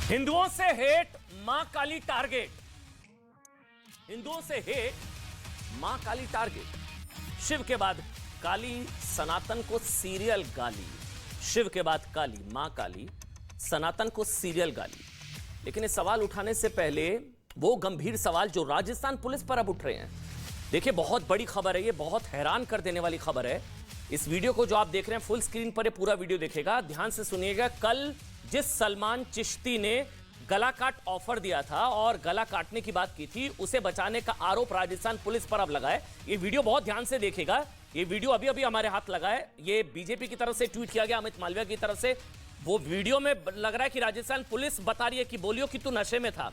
हिंदुओं से हेट मां काली टारगेट। हिंदुओं से हेट मां काली टारगेट। शिव के बाद काली, सनातन को सीरियल गाली। शिव के बाद काली, मां काली, सनातन को सीरियल गाली। लेकिन इस सवाल उठाने से पहले वो गंभीर सवाल जो राजस्थान पुलिस पर अब उठ रहे हैं। देखिए, बहुत बड़ी खबर है ये, बहुत हैरान कर देने वाली खबर है। इस वीडियो को जो आप देख रहे हैं फुल स्क्रीन पर, ये पूरा वीडियो देखेगा, ध्यान से सुनिएगा। कल जिस सलमान चिश्ती ने गला काट ऑफर दिया था और गला काटने की बात की थी, उसे बचाने का आरोप राजस्थान पुलिस पर अब लगा है। ये वीडियो बहुत ध्यान से देखेगा। ये वीडियो अभी अभी हमारे हाथ लगा है। ये बीजेपी की तरफ से ट्वीट किया गया, अमित मालविया की तरफ से। वो वीडियो में लग रहा है कि राजस्थान पुलिस बता रही है कि बोलियो कि तू नशे में था।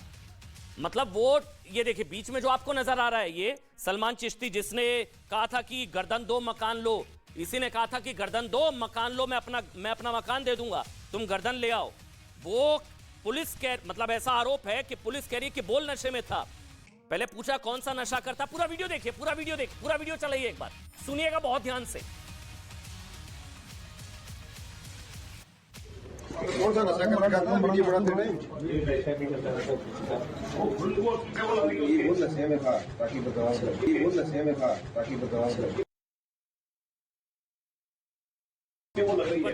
मतलब वो, ये देखिए बीच में जो आपको नजर आ रहा है, ये सलमान चिश्ती जिसने कहा था कि गर्दन दो मकान लो। इसी ने कहा था कि गर्दन दो मकान लो, मैं अपना मकान दे दूंगा, तुम गर्दन ले आओ। वो पुलिस मतलब ऐसा आरोप है कि पुलिस कह रही है कि बोल नशे में था। पहले पूछा कौन सा नशा करता। पूरा वीडियो देखिए, पूरा वीडियो चलाइए, एक बार सुनिएगा बहुत ध्यान से। कौन सा नशा करता वीडियो बनाते नहीं, ये बोल नशे में था ताकि बदलाव करे, ये बोल नशे में था ताकि बदलाव करे। पूरा वीडियो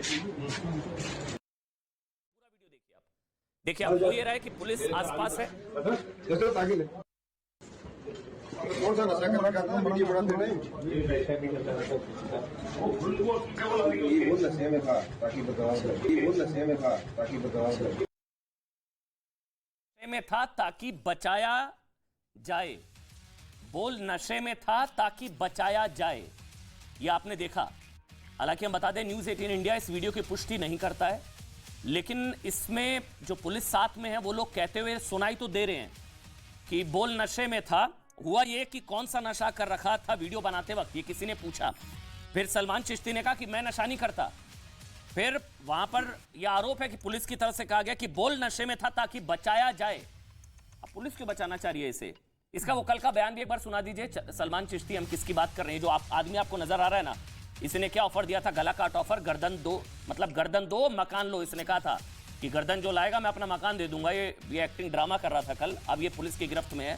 देखिए आप। देखिए, आप हो ये रहा है कि पुलिस आसपास है। कौन सा नशा करता वीडियो बनाते नहीं, ये बोल नशे में था ताकि बदलाव करे, ये बोल नशे में था ताकि बदलाव करे। नशे में था ताकि बचाया जाए। बोल नशे में था ताकि बचाया जाए। ये आपने देखा। हालांकि हम बता दें, न्यूज़ 18 इंडिया इस वीडियो की पुष्टि नहीं करता है, लेकिन इसमें जो पुलिस साथ में है वो लोग कहते हुए सुनाई तो दे रहे हैं कि बोल नशे में था। हुआ ये कि कौन सा नशा कर रखा था वीडियो बनाते वक्त, ये किसी ने पूछा। फिर सलमान चिश्ती ने कहा कि मैं नशा नहीं करता। फिर वहां पर यह आरोप है कि पुलिस की तरफ से कहा गया कि बोल नशे में था ताकि बचाया जाए। अब पुलिस क्यों बचाना चाह रही है इसे? इसका वो कल का बयान भी एक बार सुना दीजिए। सलमान चिश्ती, हम किसकी बात कर रहे हैं? जो आदमी आपको नजर आ रहा है ना, इसने क्या ऑफर दिया था? गला काट ऑफर। गर्दन दो, मतलब गर्दन दो मकान लो। इसने कहा था कि गर्दन जो लाएगा मैं अपना मकान दे दूंगा। ये एक्टिंग ड्रामा कर रहा था कल। अब ये पुलिस की गिरफ्त में है।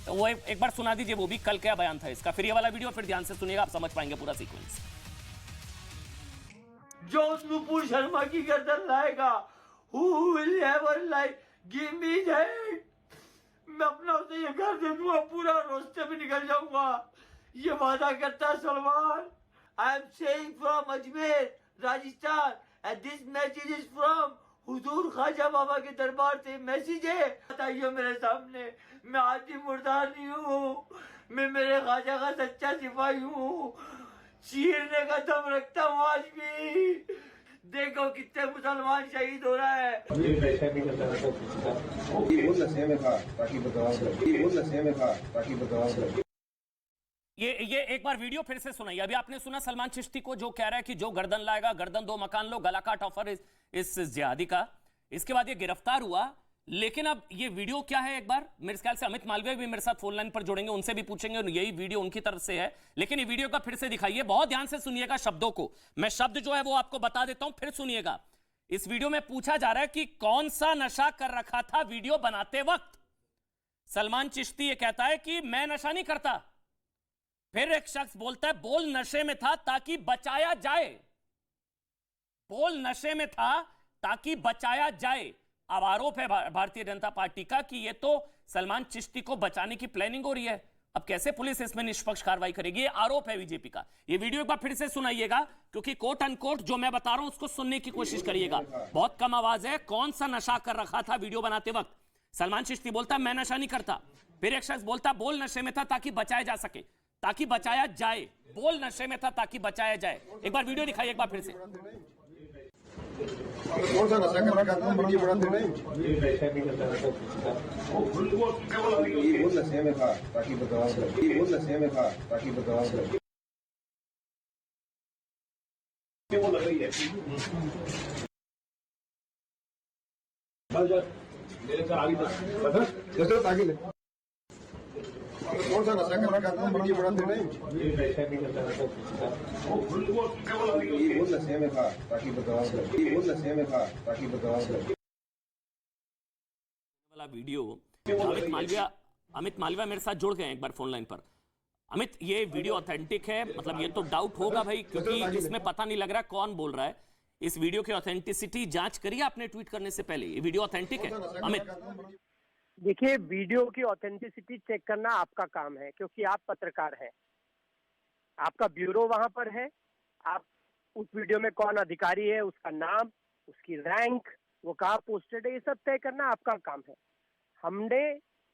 तो वो एक बार सुना दीजिए, वो भी कल क्या बयान था इसका। फिर ये वाला वीडियो फिर ध्यान से सुनिएगा, आप समझ पाएंगे पूरा सीक्वेंस। जो नुपुर शर्मा की गर्दन लाएगा, who will ever like give me that? मैं अपना उसे ये घर दे दूंगा, पूरा रास्ते में निकल जाऊंगा, ये वादा करता Salman. I am saying from Ajmer, Rajasthan, and this message is from हुजूर ख्वाजा बाबा के दरबार से मैसेज है। बताइए मेरे सामने, मैं आदि मुर्दार नहीं हूँ, मैं मेरे ख्वाजा का सच्चा सिपाही हूँ। चीरने का दम रखता हूँ आज भी। देखो कितने मुसलमान शहीद हो रहा है। ये बोल नशे में था ताकि बदलाव करे, ये बोल नशे में था ताकि बदलाव करे। ये एक बार वीडियो फिर से सुनाइए। अभी आपने सुना सलमान चिश्ती को जो कह रहा है कि जो गर्दन लाएगा गर्दन दो मकान लो, गला काट ऑफर इस जिहादी का। इसके बाद ये गिरफ्तार हुआ। लेकिन अब ये वीडियो क्या है, एक बार मेरे ख्याल से अमित मालविया भी मेरे साथ फोन लाइन पर जुड़ेंगे, उनसे भी पूछेंगे, यही वीडियो उनकी तरफ से है। लेकिन ये वीडियो का फिर से दिखाइए, बहुत ध्यान से सुनिएगा शब्दों को। मैं शब्द जो है वो आपको बता देता हूं, फिर सुनिएगा। इस वीडियो में पूछा जा रहा है कि कौन सा नशा कर रखा था वीडियो बनाते वक्त। सलमान चिश्ती ये कहता है कि मैं नशा नहीं करता। फिर एक शख्स बोलता है बोल नशे में था ताकि बचाया जाए। बोल नशे में था ताकि बचाया जाए। अब आरोप है भारतीय जनता पार्टी का कि ये तो सलमान चिश्ती को बचाने की प्लानिंग हो रही है। अब कैसे पुलिस इसमें निष्पक्ष कार्रवाई करेगी? ये आरोप है बीजेपी का। ये वीडियो एक बार फिर से सुनाइएगा, क्योंकि कोट अनकोट जो मैं बता रहा हूं उसको सुनने की कोशिश करिएगा। बहुत कम आवाज है। कौन सा नशा कर रखा था वीडियो बनाते वक्त? सलमान चिश्ती बोलता मैं नशा नहीं करता। फिर एक शख्स बोलता बोल नशे में था ताकि बचाया जा सके, ताकि बचाया जाए। बोल नशे में था ताकि बचाया जाए। एक बार वीडियो दिखाइए, एक बार फिर से। कौन सा नशा करता वीडियो बनाते नहीं, ये बोल नशे में था ताकि बदलाव करे, ये बोल नशे में था ताकि बदलाव करे। कौन सा नशा करता वीडियो बनाते नहीं, ये बोल नशे में था ताकि बदलाव करे, ये बोल नशे में था ताकि बदलाव करे। वाला वीडियो अमित मालविया मेरे साथ जुड़ गए हैं एक बार फोन लाइन पर। अमित, ये वीडियो ऑथेंटिक है? मतलब ये तो डाउट होगा भाई, क्योंकि इसमें पता नहीं लग रहा कौन बोल रहा है। इस वीडियो की ऑथेंटिसिटी जांच करिए आपने ट्वीट करने से पहले। ये वीडियो ऑथेंटिक है अमित? देखिए, वीडियो की ऑथेंटिसिटी चेक करना आपका काम है, क्योंकि आप पत्रकार हैं, आपका ब्यूरो वहां पर है। आप उस वीडियो में कौन अधिकारी है, उसका नाम, उसकी रैंक, वो कहाँ पोस्टेड है, ये सब तय करना आपका काम है। हमने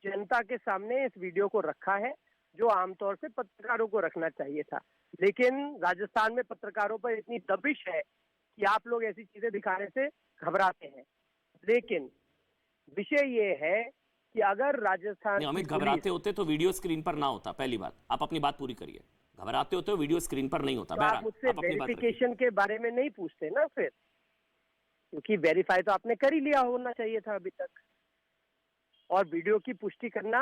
जनता के सामने इस वीडियो को रखा है, जो आमतौर से पत्रकारों को रखना चाहिए था। लेकिन राजस्थान में पत्रकारों पर इतनी दबिश है कि आप लोग ऐसी चीजें दिखाने से घबराते हैं। लेकिन विषय ये है कि अगर राजस्थान अमित घबराते होते तो वीडियो स्क्रीन पर ना होता। पहली बात, आप अपनी बात पूरी करिए। घबराते होते वीडियो स्क्रीन पर नहीं होता। तो आप मुझसे वेरिफिकेशन के बारे में नहीं पूछते ना फिर, क्योंकि वेरीफाई तो आपने कर ही लिया होना चाहिए था अभी तक। और वीडियो की पुष्टि करना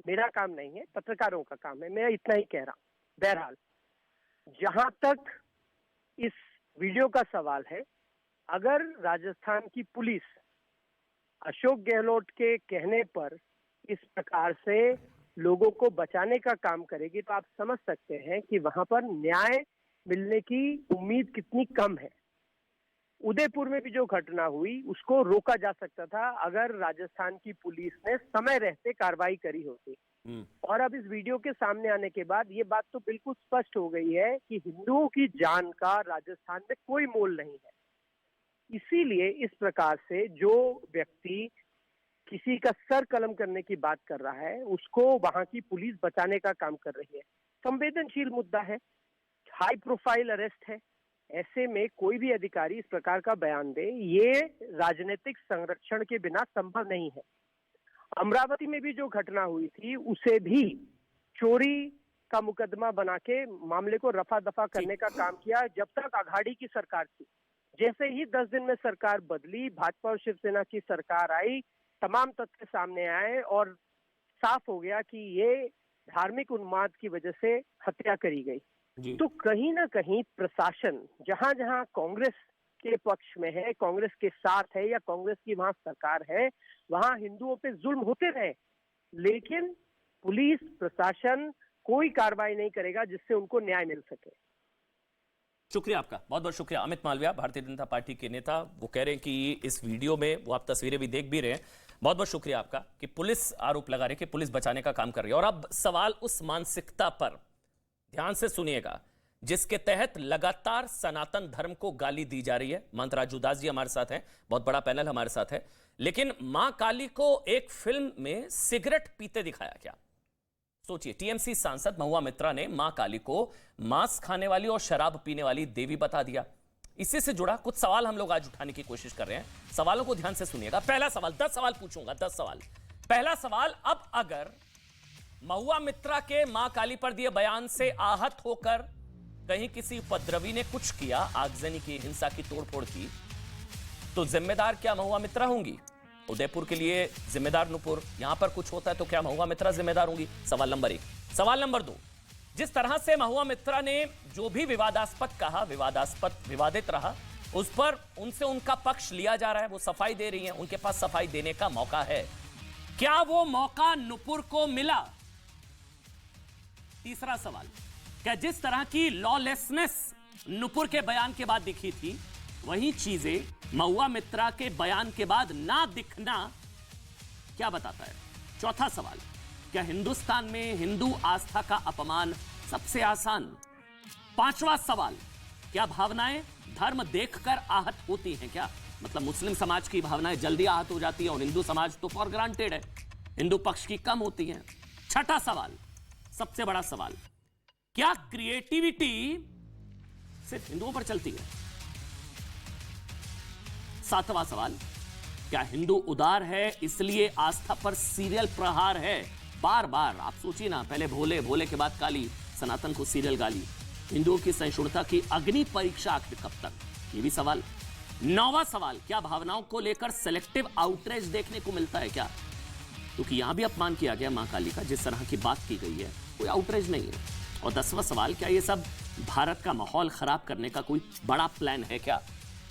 मेरा काम नहीं है, पत्रकारों का काम है। मैं इतना ही कह रहा हूं। बहरहाल, जहां तक इस वीडियो का सवाल है, अगर राजस्थान की पुलिस अशोक गहलोत के कहने पर इस प्रकार से लोगों को बचाने का काम करेगी, तो आप समझ सकते हैं कि वहां पर न्याय मिलने की उम्मीद कितनी कम है। उदयपुर में भी जो घटना हुई, उसको रोका जा सकता था अगर राजस्थान की पुलिस ने समय रहते कार्रवाई करी होती। और अब इस वीडियो के सामने आने के बाद ये बात तो बिल्कुल स्पष्ट हो गई है कि हिंदुओं की जान का राजस्थान में कोई मोल नहीं है। इसीलिए इस प्रकार से जो व्यक्ति किसी का सर कलम करने की बात कर रहा है, उसको वहां की पुलिस बचाने का काम कर रही है। संवेदनशील मुद्दा है, हाई प्रोफाइल अरेस्ट है। ऐसे में कोई भी अधिकारी इस प्रकार का बयान दे, ये राजनीतिक संरक्षण के बिना संभव नहीं है। अमरावती में भी जो घटना हुई थी, उसे भी चोरी का मुकदमा बना के मामले को रफा दफा करने का काम किया जब तक आघाड़ी की सरकार थी। जैसे ही 10 दिन में सरकार बदली, भाजपा और शिवसेना की सरकार आई, तमाम तथ्य सामने आए और साफ हो गया कि ये धार्मिक उन्माद की वजह से हत्या करी गई। तो कहीं ना कहीं प्रशासन जहां जहां कांग्रेस के पक्ष में है, कांग्रेस के साथ है, या कांग्रेस की वहां सरकार है, वहां हिंदुओं पे जुल्म होते रहे, लेकिन पुलिस प्रशासन कोई कार्रवाई नहीं करेगा जिससे उनको न्याय मिल सके। शुक्रिया आपका, बहुत बहुत शुक्रिया। अमित मालविया, भारतीय जनता पार्टी के नेता, वो कह रहे हैं कि इस वीडियो में, वो आप तस्वीरें भी देख भी रहे हैं, बहुत बहुत शुक्रिया आपका कि पुलिस आरोप लगा रही है कि पुलिस बचाने का काम कर रही है। और अब सवाल उस मानसिकता पर, ध्यान से सुनिएगा, जिसके तहत लगातार सनातन धर्म को गाली दी जा रही है। महंत राजू दास जी हमारे साथ हैं, बहुत बड़ा पैनल हमारे साथ है। लेकिन मां काली को एक फिल्म में सिगरेट पीते दिखाया क्या? सोचिए, टीएमसी सांसद महुआ मित्रा ने मां काली को मांस खाने वाली और शराब पीने वाली देवी बता दिया। इसी से जुड़ा कुछ सवाल हम लोग आज उठाने की कोशिश कर रहे हैं। सवालों को ध्यान से सुनिएगा। पहला सवाल, 10 सवाल पूछूंगा, 10 सवाल। पहला सवाल, अब अगर महुआ मित्रा के मां काली पर दिए बयान से आहत होकर कहीं किसी उपद्रवी ने कुछ किया, आगजनी की, हिंसा की, तोड़फोड़ की, तो जिम्मेदार क्या महुआ मित्रा होंगी? उदयपुर के लिए जिम्मेदार नुपुर, यहां पर कुछ होता है तो क्या महुआ मित्रा जिम्मेदार होंगी? सवाल नंबर 1। सवाल नंबर 2, जिस तरह से महुआ मित्रा ने जो भी विवादास्पद कहा, विवादित रहा, उस पर उनसे उनका पक्ष लिया जा रहा है, वो सफाई दे रही हैं, उनके पास सफाई देने का मौका है, क्या वो मौका नुपुर को मिला? तीसरा सवाल, क्या जिस तरह की लॉलेसनेस नुपुर के बयान के बाद दिखी थी, वही चीजें महुआ मित्रा के बयान के बाद ना दिखना क्या बताता है? चौथा सवाल, क्या हिंदुस्तान में हिंदू आस्था का अपमान सबसे आसान? पांचवा सवाल, क्या भावनाएं धर्म देखकर आहत होती हैं क्या? मतलब मुस्लिम समाज की भावनाएं जल्दी आहत हो जाती हैं और हिंदू समाज तो फॉर ग्रांटेड है, हिंदू पक्ष की कम होती हैं। छठा सवाल, सबसे बड़ा सवाल, क्या क्रिएटिविटी सिर्फ हिंदुओं पर चलती है? सातवां सवाल, क्या हिंदू उदार है इसलिए आस्था पर सीरियल प्रहार है? बार बार आप सोचिए ना, पहले भोले, भोले के बाद काली, सनातन को सीरियल गाली, हिंदुओं की सहिष्णुता की अग्नि परीक्षा आखिर कब तक? ये भी सवाल। नौवां सवाल, क्या भावनाओं को लेकर सेलेक्टिव आउटरीच देखने को मिलता है क्या? क्योंकि यहां भी अपमान किया गया मां काली का, जिस तरह की बात की गई है, कोई आउटरीच नहीं है। और 10वां सवाल, क्या ये सब भारत का माहौल खराब करने का कोई बड़ा प्लान है क्या?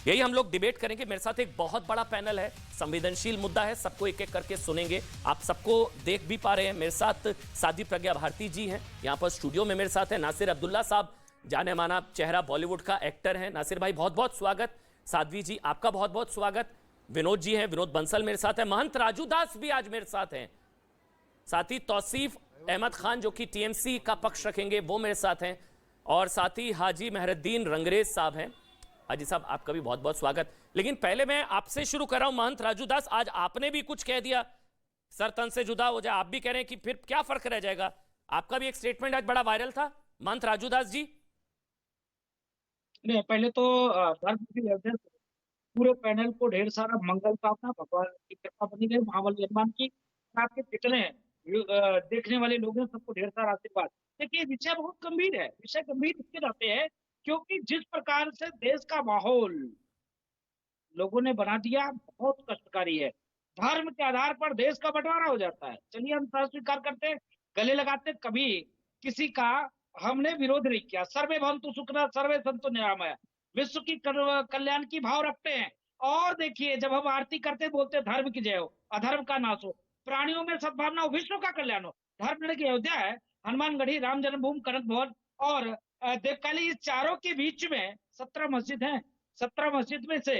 यही हम लोग डिबेट करेंगे। मेरे साथ एक बहुत बड़ा पैनल है, संवेदनशील मुद्दा है, सबको एक एक करके सुनेंगे। आप सबको देख भी पा रहे हैं। मेरे साथ साध्वी प्रज्ञा भारती जी हैं, यहाँ पर स्टूडियो में मेरे साथ है नासिर अब्दुल्ला साहब, जाने माना चेहरा बॉलीवुड का एक्टर है। नासिर भाई बहुत बहुत स्वागत। साध्वी जी आपका बहुत बहुत स्वागत। विनोद जी हैं, विनोद बंसल मेरे साथ है। महंत राजू दास भी आज मेरे साथ हैं। साथ ही तौसीफ अहमद खान जो कि टीएमसी का पक्ष रखेंगे वो मेरे साथ हैं। और साथ ही हाजी मेहरुद्दीन रंगरेज साहब हैं। हाजी साहब आपका भी बहुत बहुत स्वागत। लेकिन पहले मैं आपसे शुरू कर रहा हूं। महंत राजू दास, आज आपने भी कुछ कह दिया, सर तन से जुदा हो जाए। आप भी कह रहे हैं कि फिर क्या फर्क रह जाएगा। आपका भी एक स्टेटमेंट आज बड़ा वायरल था। महंत राजू दास जी, नहीं, पहले तो धर्म की वजह से पूरे पैनल को ढेर सारा मंगल कामना, भगवान की कृपा बनी रहे, महाबली हनुमान की। आपके जितने देखने वाले लोग हैं सबको ढेर सारा आशीर्वाद। देखिए, विषय बहुत गंभीर है। विषय गंभीर इसके रहते हैं क्योंकि जिस प्रकार से देश का माहौल लोगों ने बना दिया, बहुत कष्टकारी है। धर्म के आधार पर देश का बंटवारा हो जाता है। चलिए, हम स्वीकार करते हैं, गले लगाते, कभी किसी का हमने विरोध नहीं किया। सर्वे भवन्तु सुखिनः, सर्वे सन्तु निरामया, विश्व की कल्याण की भाव रखते हैं। और देखिए, जब हम आरती करते बोलते हैं धर्म की जय हो, अधर्म का नाश हो, प्राणियों में सद्भावना हो, विश्व का कल्याण हो। धर्म की अयोध्या है, हनुमानगढ़ी, राम जन्मभूमि, कनक भवन और देवकाली, इस चारों के बीच में 17 मस्जिद हैं। 17 मस्जिद में से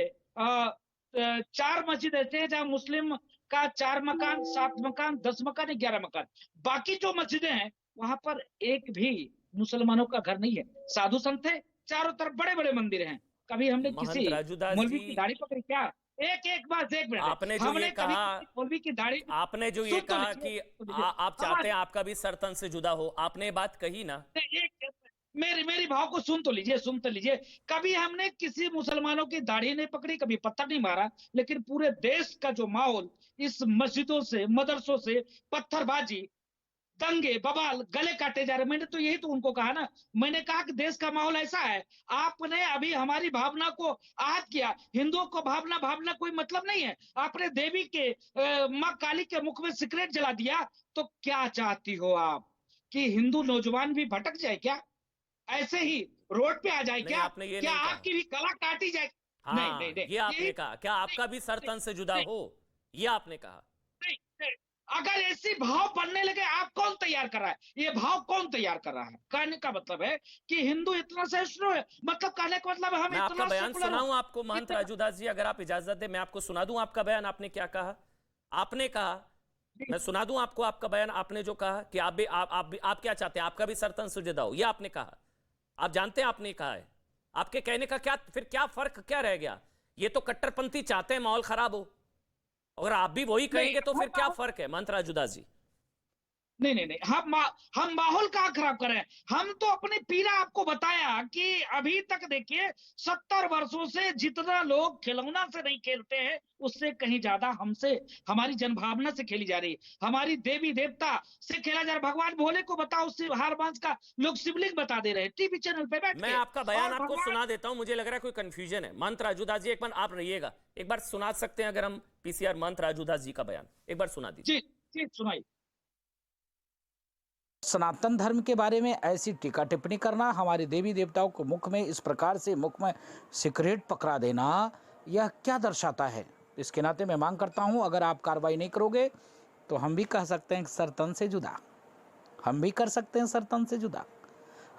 4 मस्जिद ऐसे हैं जहाँ मुस्लिम का 4 मकान, 7 मकान, 10 मकान, 11 मकान। बाकी जो मस्जिदें हैं वहां पर एक भी मुसलमानों का घर नहीं है। साधु संत है, चारों तरफ बड़े बड़े मंदिर हैं। कभी हमने किसी मौलवी की दाढ़ी पकड़ी क्या? एक बात, एक मिनट। आपने जो ये कहा, मौलवी की दाढ़ी, आपने जो ये कहा कि आप चाहते हैं आपका भी सर तन से जुदा हो, आपने ये बात कही ना। मेरी भाव को सुन तो लीजिए। कभी हमने किसी मुसलमानों की दाढ़ी नहीं पकड़ी, कभी पत्थर नहीं मारा, लेकिन पूरे देश का जो माहौल इस मस्जिदों से, मदरसों से, पत्थरबाजी, दंगे, बवाल, गले काटे जा रहे। मैंने तो यही तो उनको कहा ना। मैंने कहा कि देश का माहौल ऐसा है। आपने अभी हमारी भावना को आहत किया। हिंदुओं को भावना कोई मतलब नहीं है। आपने देवी के माँ काली के मुख में सिगरेट जला दिया, तो क्या चाहती हो आप कि हिंदू नौजवान भी भटक जाए क्या? ऐसे ही रोड पे आ जाए क्या? आपने ये क्या नहीं कहा। आपकी भी गला काटी जाए? हाँ, नहीं, ये आपने कहा, क्या आपका भी सर तन से जुदा हो, ये आपने कहा। नहीं। अगर ऐसी भाव बनने लगे, आप कौन तैयार कर रहा है? ये भाव कौन तैयार कर रहा है? कहने का मतलब है कि हिंदू इतना सहिष्णु है, मतलब कहने का मतलब हम मैं आपका बयान सेकुलर सुनाऊं आपको महंत राजू दास जी, अगर आप इजाजत दे मैं आपको सुना दूं आपका बयान। आपने क्या कहा? आपने कहा, मैं सुना दूं आपको आपका बयान। आपने जो कहा कि आप क्या चाहते हैं, आपका भी सर तन से जुदा हो, ये आपने कहा। आप जानते हैं आपने कहा है। आपके कहने का क्या फर्क क्या रह गया? ये तो कट्टरपंथी चाहते हैं माहौल खराब हो, अगर आप भी वही कहेंगे तो फिर क्या फर्क है महंत राजू दास जी? नहीं, हम माहौल कहाँ खराब कर रहे हैं? हम तो अपनी पीड़ा आपको बताया कि अभी तक देखिए 70 वर्षों से जितना लोग खिलौना से नहीं खेलते हैं, उससे कहीं ज्यादा हमसे, हमारी जनभावना से खेली जा रही है। हमारी देवी देवता से खेला जा रहा है। भगवान भोले को बताओ, हार बांस का लोग शिवलिंग बता दे रहे हैं टीवी चैनल पे बैठ के। मैं आपका बयान आपको सुना देता हूं, मुझे लग रहा है कोई कंफ्यूजन है। महंत राजू दास जी एक बार आप रहिएगा, एक बार सुना सकते हैं अगर हम पीसीआर महंत राजू दास जी का बयान एक बार सुना दीजिए। जी सुनाइए। सनातन धर्म के बारे में ऐसी टीका टिप्पणी करना, हमारे देवी देवताओं को मुख में इस प्रकार से मुख में सिगरेट पकड़ा देना, यह क्या दर्शाता है? इसके नाते मैं मांग करता हूं, अगर आप कार्रवाई नहीं करोगे तो हम भी कह सकते हैं सर तन से जुदा। हम भी कर सकते हैं सर तन से जुदा।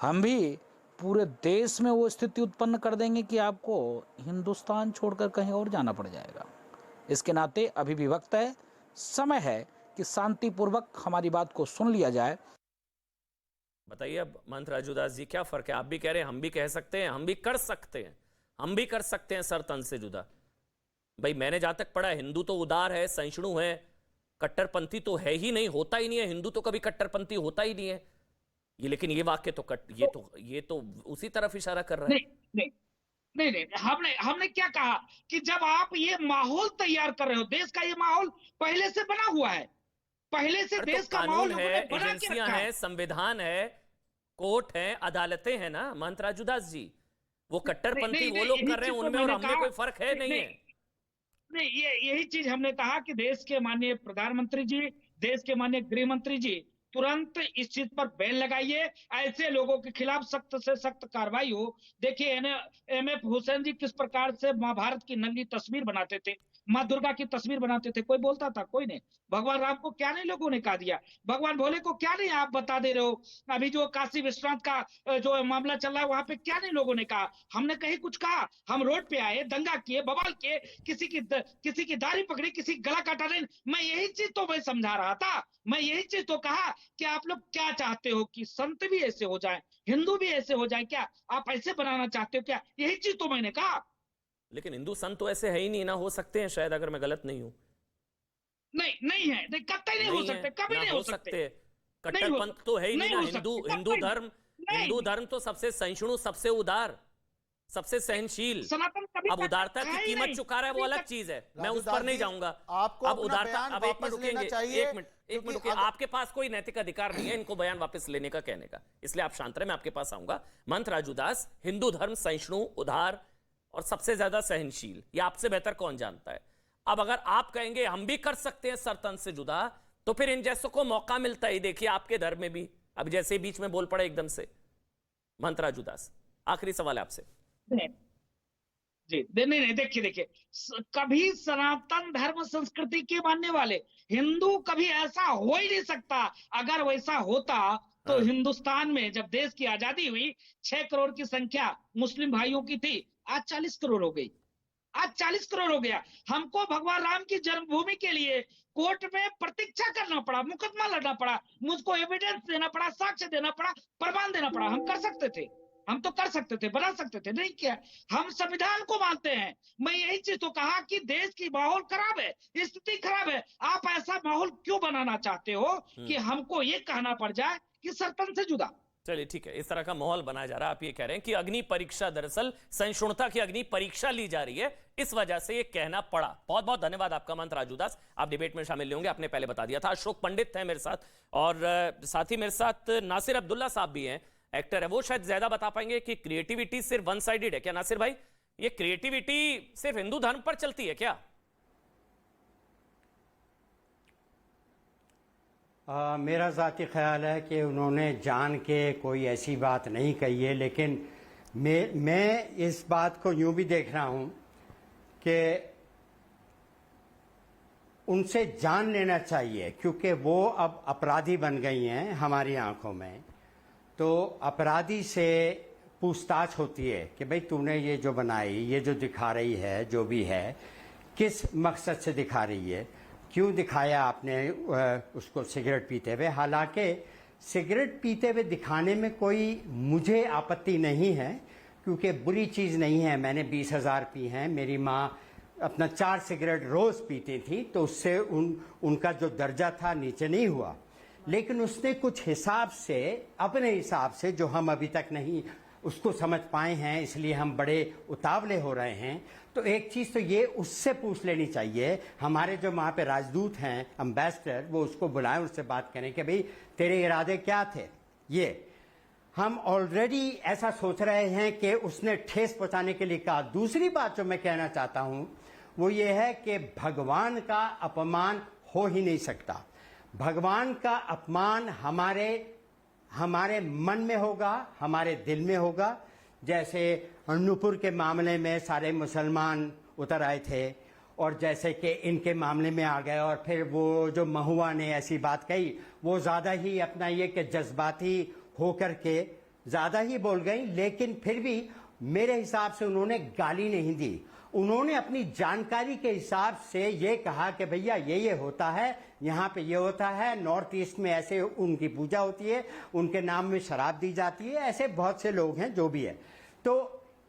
हम भी पूरे देश में वो स्थिति उत्पन्न कर देंगे कि आपको हिंदुस्तान छोड़कर कहीं और जाना पड़ जाएगा। इसके नाते अभी भी वक्त है, समय है कि शांतिपूर्वक हमारी बात को सुन लिया जाए। बताइए अब महंत राजू दास जी, क्या फर्क है? आप भी कह रहे हैं हम भी कह सकते हैं, हम भी कर सकते हैं, हम भी कर सकते हैं सर तन से जुदा। भाई मैंने जहां तक पढ़ा, हिंदू तो उदार है, सहिष्णु है, कट्टरपंथी तो है ही नहीं, होता ही नहीं है। हिंदू तो कभी कट्टरपंथी होता ही नहीं है ये। लेकिन ये वाक्य तो ये तो उसी तरफ इशारा कर रहा है। नहीं, हमने क्या कहा कि जब आप ये माहौल तैयार कर रहे हो, देश का ये माहौल पहले से बना हुआ है, पहले से देश का माहौल है, एजेंसियां हैं, संविधान है, कोर्ट है, अदालतें हैं ना महंत राजू दास जी। वो कट्टरपंथी वो लोग कर रहे हैं, उनमें और हमें कोई फर्क है नहीं है। नहीं, यही चीज हमने कहा कि देश के माननीय प्रधानमंत्री जी, देश के माननीय गृह मंत्री जी तुरंत इस चीज पर बैन लगाइए, ऐसे लोगों के खिलाफ सख्त से सख्त कार्रवाई हो। देखिए एमएफ हुसैन जी किस प्रकार से महाभारत की नंगी तस्वीर बनाते थे, माँ दुर्गा की तस्वीर बनाते थे, कोई बोलता था? कोई नहीं। भगवान राम को क्या नहीं लोगों ने कहा दिया, भगवान भोले को क्या नहीं आप बता दे रहे हो? अभी जो काशी विश्वनाथ का जो मामला चल रहा है वहां पे क्या नहीं लोगों ने कहा? हमने कहीं कुछ कहा? हम रोड पे आए, दंगा किए, बवाल किए, किसी की दाढ़ी पकड़ी, किसी गला काटा नहीं। मैं यही चीज तो मैं समझा रहा था, मैं यही चीज तो कहा कि आप लोग क्या चाहते हो कि संत भी ऐसे हो जाए, हिंदू भी ऐसे हो जाए क्या? आप ऐसे बनाना चाहते हो क्या? यही चीज तो मैंने कहा। लेकिन हिंदू संत तो ऐसे है ही नहीं ना, हो सकते हैं शायद, अगर मैं गलत नहीं हूं। नहीं है, नहीं, कतई नहीं हो सकते, कभी नहीं हो सकते। कट्टरपंथ तो है ही नहीं ना। नहीं हो सकते, हिंदू धर्म, नहीं। हिंदू धर्म तो सबसे सहिष्णु, सबसे उदार, सबसे सहनशील। सनातन कभी अब उदारता की है ही कीमत नहीं। चुका रहा है वो अलग चीज है, मैं उस पर राजू नहीं दास जाऊंगा। जी, आपको अब अपना उदारता, बयान अब एक मिनट वापस लेना रुकेंगे, चाहिए, एक मिनट क्योंकि रुकिए। आपके पास कोई नैतिक अधिकार नहीं है इनको बयान वापस लेने का, कहने का, इसलिए आप शांत रहे, मैं आपके पास आऊंगा। महंत राजू दास, हिंदू धर्म सहिष्णु, उदार और सबसे ज्यादा सहनशील, ये आपसे बेहतर कौन जानता है? अब अगर आप कहेंगे हम भी कर सकते हैं सर तन से जुदा, तो फिर इन जैसों को मौका मिलता है। देखिए आपके धर्म में भी अब जैसे बीच में बोल पड़े एकदम से। महंत राजू दास, आखिरी सवाल है आपसे। जी नहीं, देखिए कभी सनातन धर्म संस्कृति के मानने वाले हिंदू कभी ऐसा हो ही नहीं सकता। अगर वैसा होता तो हिंदुस्तान में जब देश की आजादी हुई 6 करोड़ की संख्या मुस्लिम भाइयों की थी, आज 40 करोड़ हो गई, आज 40 करोड़ हो गया। हमको भगवान राम की जन्मभूमि के लिए कोर्ट में प्रतीक्षा करना पड़ा, मुकदमा लड़ना पड़ा, मुझको एविडेंस देना पड़ा, साक्ष्य देना पड़ा, प्रमाण देना पड़ा। हम कर सकते थे, हम तो कर सकते थे, बना सकते थे, नहीं किया। हम संविधान को मानते हैं। मैं यही चीज तो कहा कि देश की माहौल खराब है, स्थिति खराब है, आप ऐसा माहौल क्यों बनाना चाहते हो कि हमको ये कहना पड़ जाए कि सरपंच से जुदा? चलिए ठीक है, इस तरह का माहौल बनाया जा रहा है। आप ये कह रहे हैं कि अग्नि परीक्षा, दरअसल सहिष्णुता की अग्नि परीक्षा ली जा रही है, इस वजह से ये कहना पड़ा। बहुत बहुत धन्यवाद आपका महंत राजू दास, आप डिबेट में शामिल नहीं होंगे, आपने पहले बता दिया था। अशोक पंडित है मेरे साथ, और साथ ही मेरे साथ नासिर अब्दुल्ला साहब भी हैं, एक्टर है, वो शायद ज्यादा बता पाएंगे कि क्रिएटिविटी सिर्फ वन साइडेड है क्या? नासिर भाई, ये क्रिएटिविटी सिर्फ हिंदू धर्म पर चलती है क्या? मेरा ज़ाती ख्याल है कि उन्होंने जान के कोई ऐसी बात नहीं कही है, लेकिन मैं इस बात को यूं भी देख रहा हूं कि उनसे जान लेना चाहिए, क्योंकि वो अब अपराधी बन गई हैं हमारी आंखों में। तो अपराधी से पूछताछ होती है कि भाई तूने ये जो बनाई, ये जो दिखा रही है, जो भी है, किस मकसद से दिखा रही है, क्यों दिखाया आपने उसको सिगरेट पीते हुए? हालांकि सिगरेट पीते हुए दिखाने में कोई मुझे आपत्ति नहीं है, क्योंकि बुरी चीज़ नहीं है। मैंने 20,000 पी हैं, मेरी माँ अपना 4 सिगरेट रोज़ पीती थी, तो उससे उनका जो दर्जा था नीचे नहीं हुआ। लेकिन उसने कुछ हिसाब से, अपने हिसाब से, जो हम अभी तक नहीं उसको समझ पाए हैं, इसलिए हम बड़े उतावले हो रहे हैं। तो एक चीज़ तो ये उससे पूछ लेनी चाहिए, हमारे जो वहाँ पे राजदूत हैं, एम्बेसडर, वो उसको बुलाएं, उससे बात करें कि भाई तेरे इरादे क्या थे। ये हम ऑलरेडी ऐसा सोच रहे हैं कि उसने ठेस पहुँचाने के लिए कहा। दूसरी बात जो मैं कहना चाहता हूँ वो ये है कि भगवान का अपमान हो ही नहीं सकता। भगवान का अपमान हमारे मन में होगा, हमारे दिल में होगा। जैसे नूपुर के मामले में सारे मुसलमान उतर आए थे, और जैसे कि इनके मामले में आ गए, और फिर वो जो महुआ ने ऐसी बात कही, वो ज़्यादा ही अपना ये कि जज्बाती होकर के ज़्यादा ही बोल गई। लेकिन फिर भी मेरे हिसाब से उन्होंने गाली नहीं दी, उन्होंने अपनी जानकारी के हिसाब से ये कहा कि भैया ये होता है, यहाँ पे ये होता है, नॉर्थ ईस्ट में ऐसे उनकी पूजा होती है, उनके नाम में शराब दी जाती है, ऐसे बहुत से लोग हैं जो भी है। तो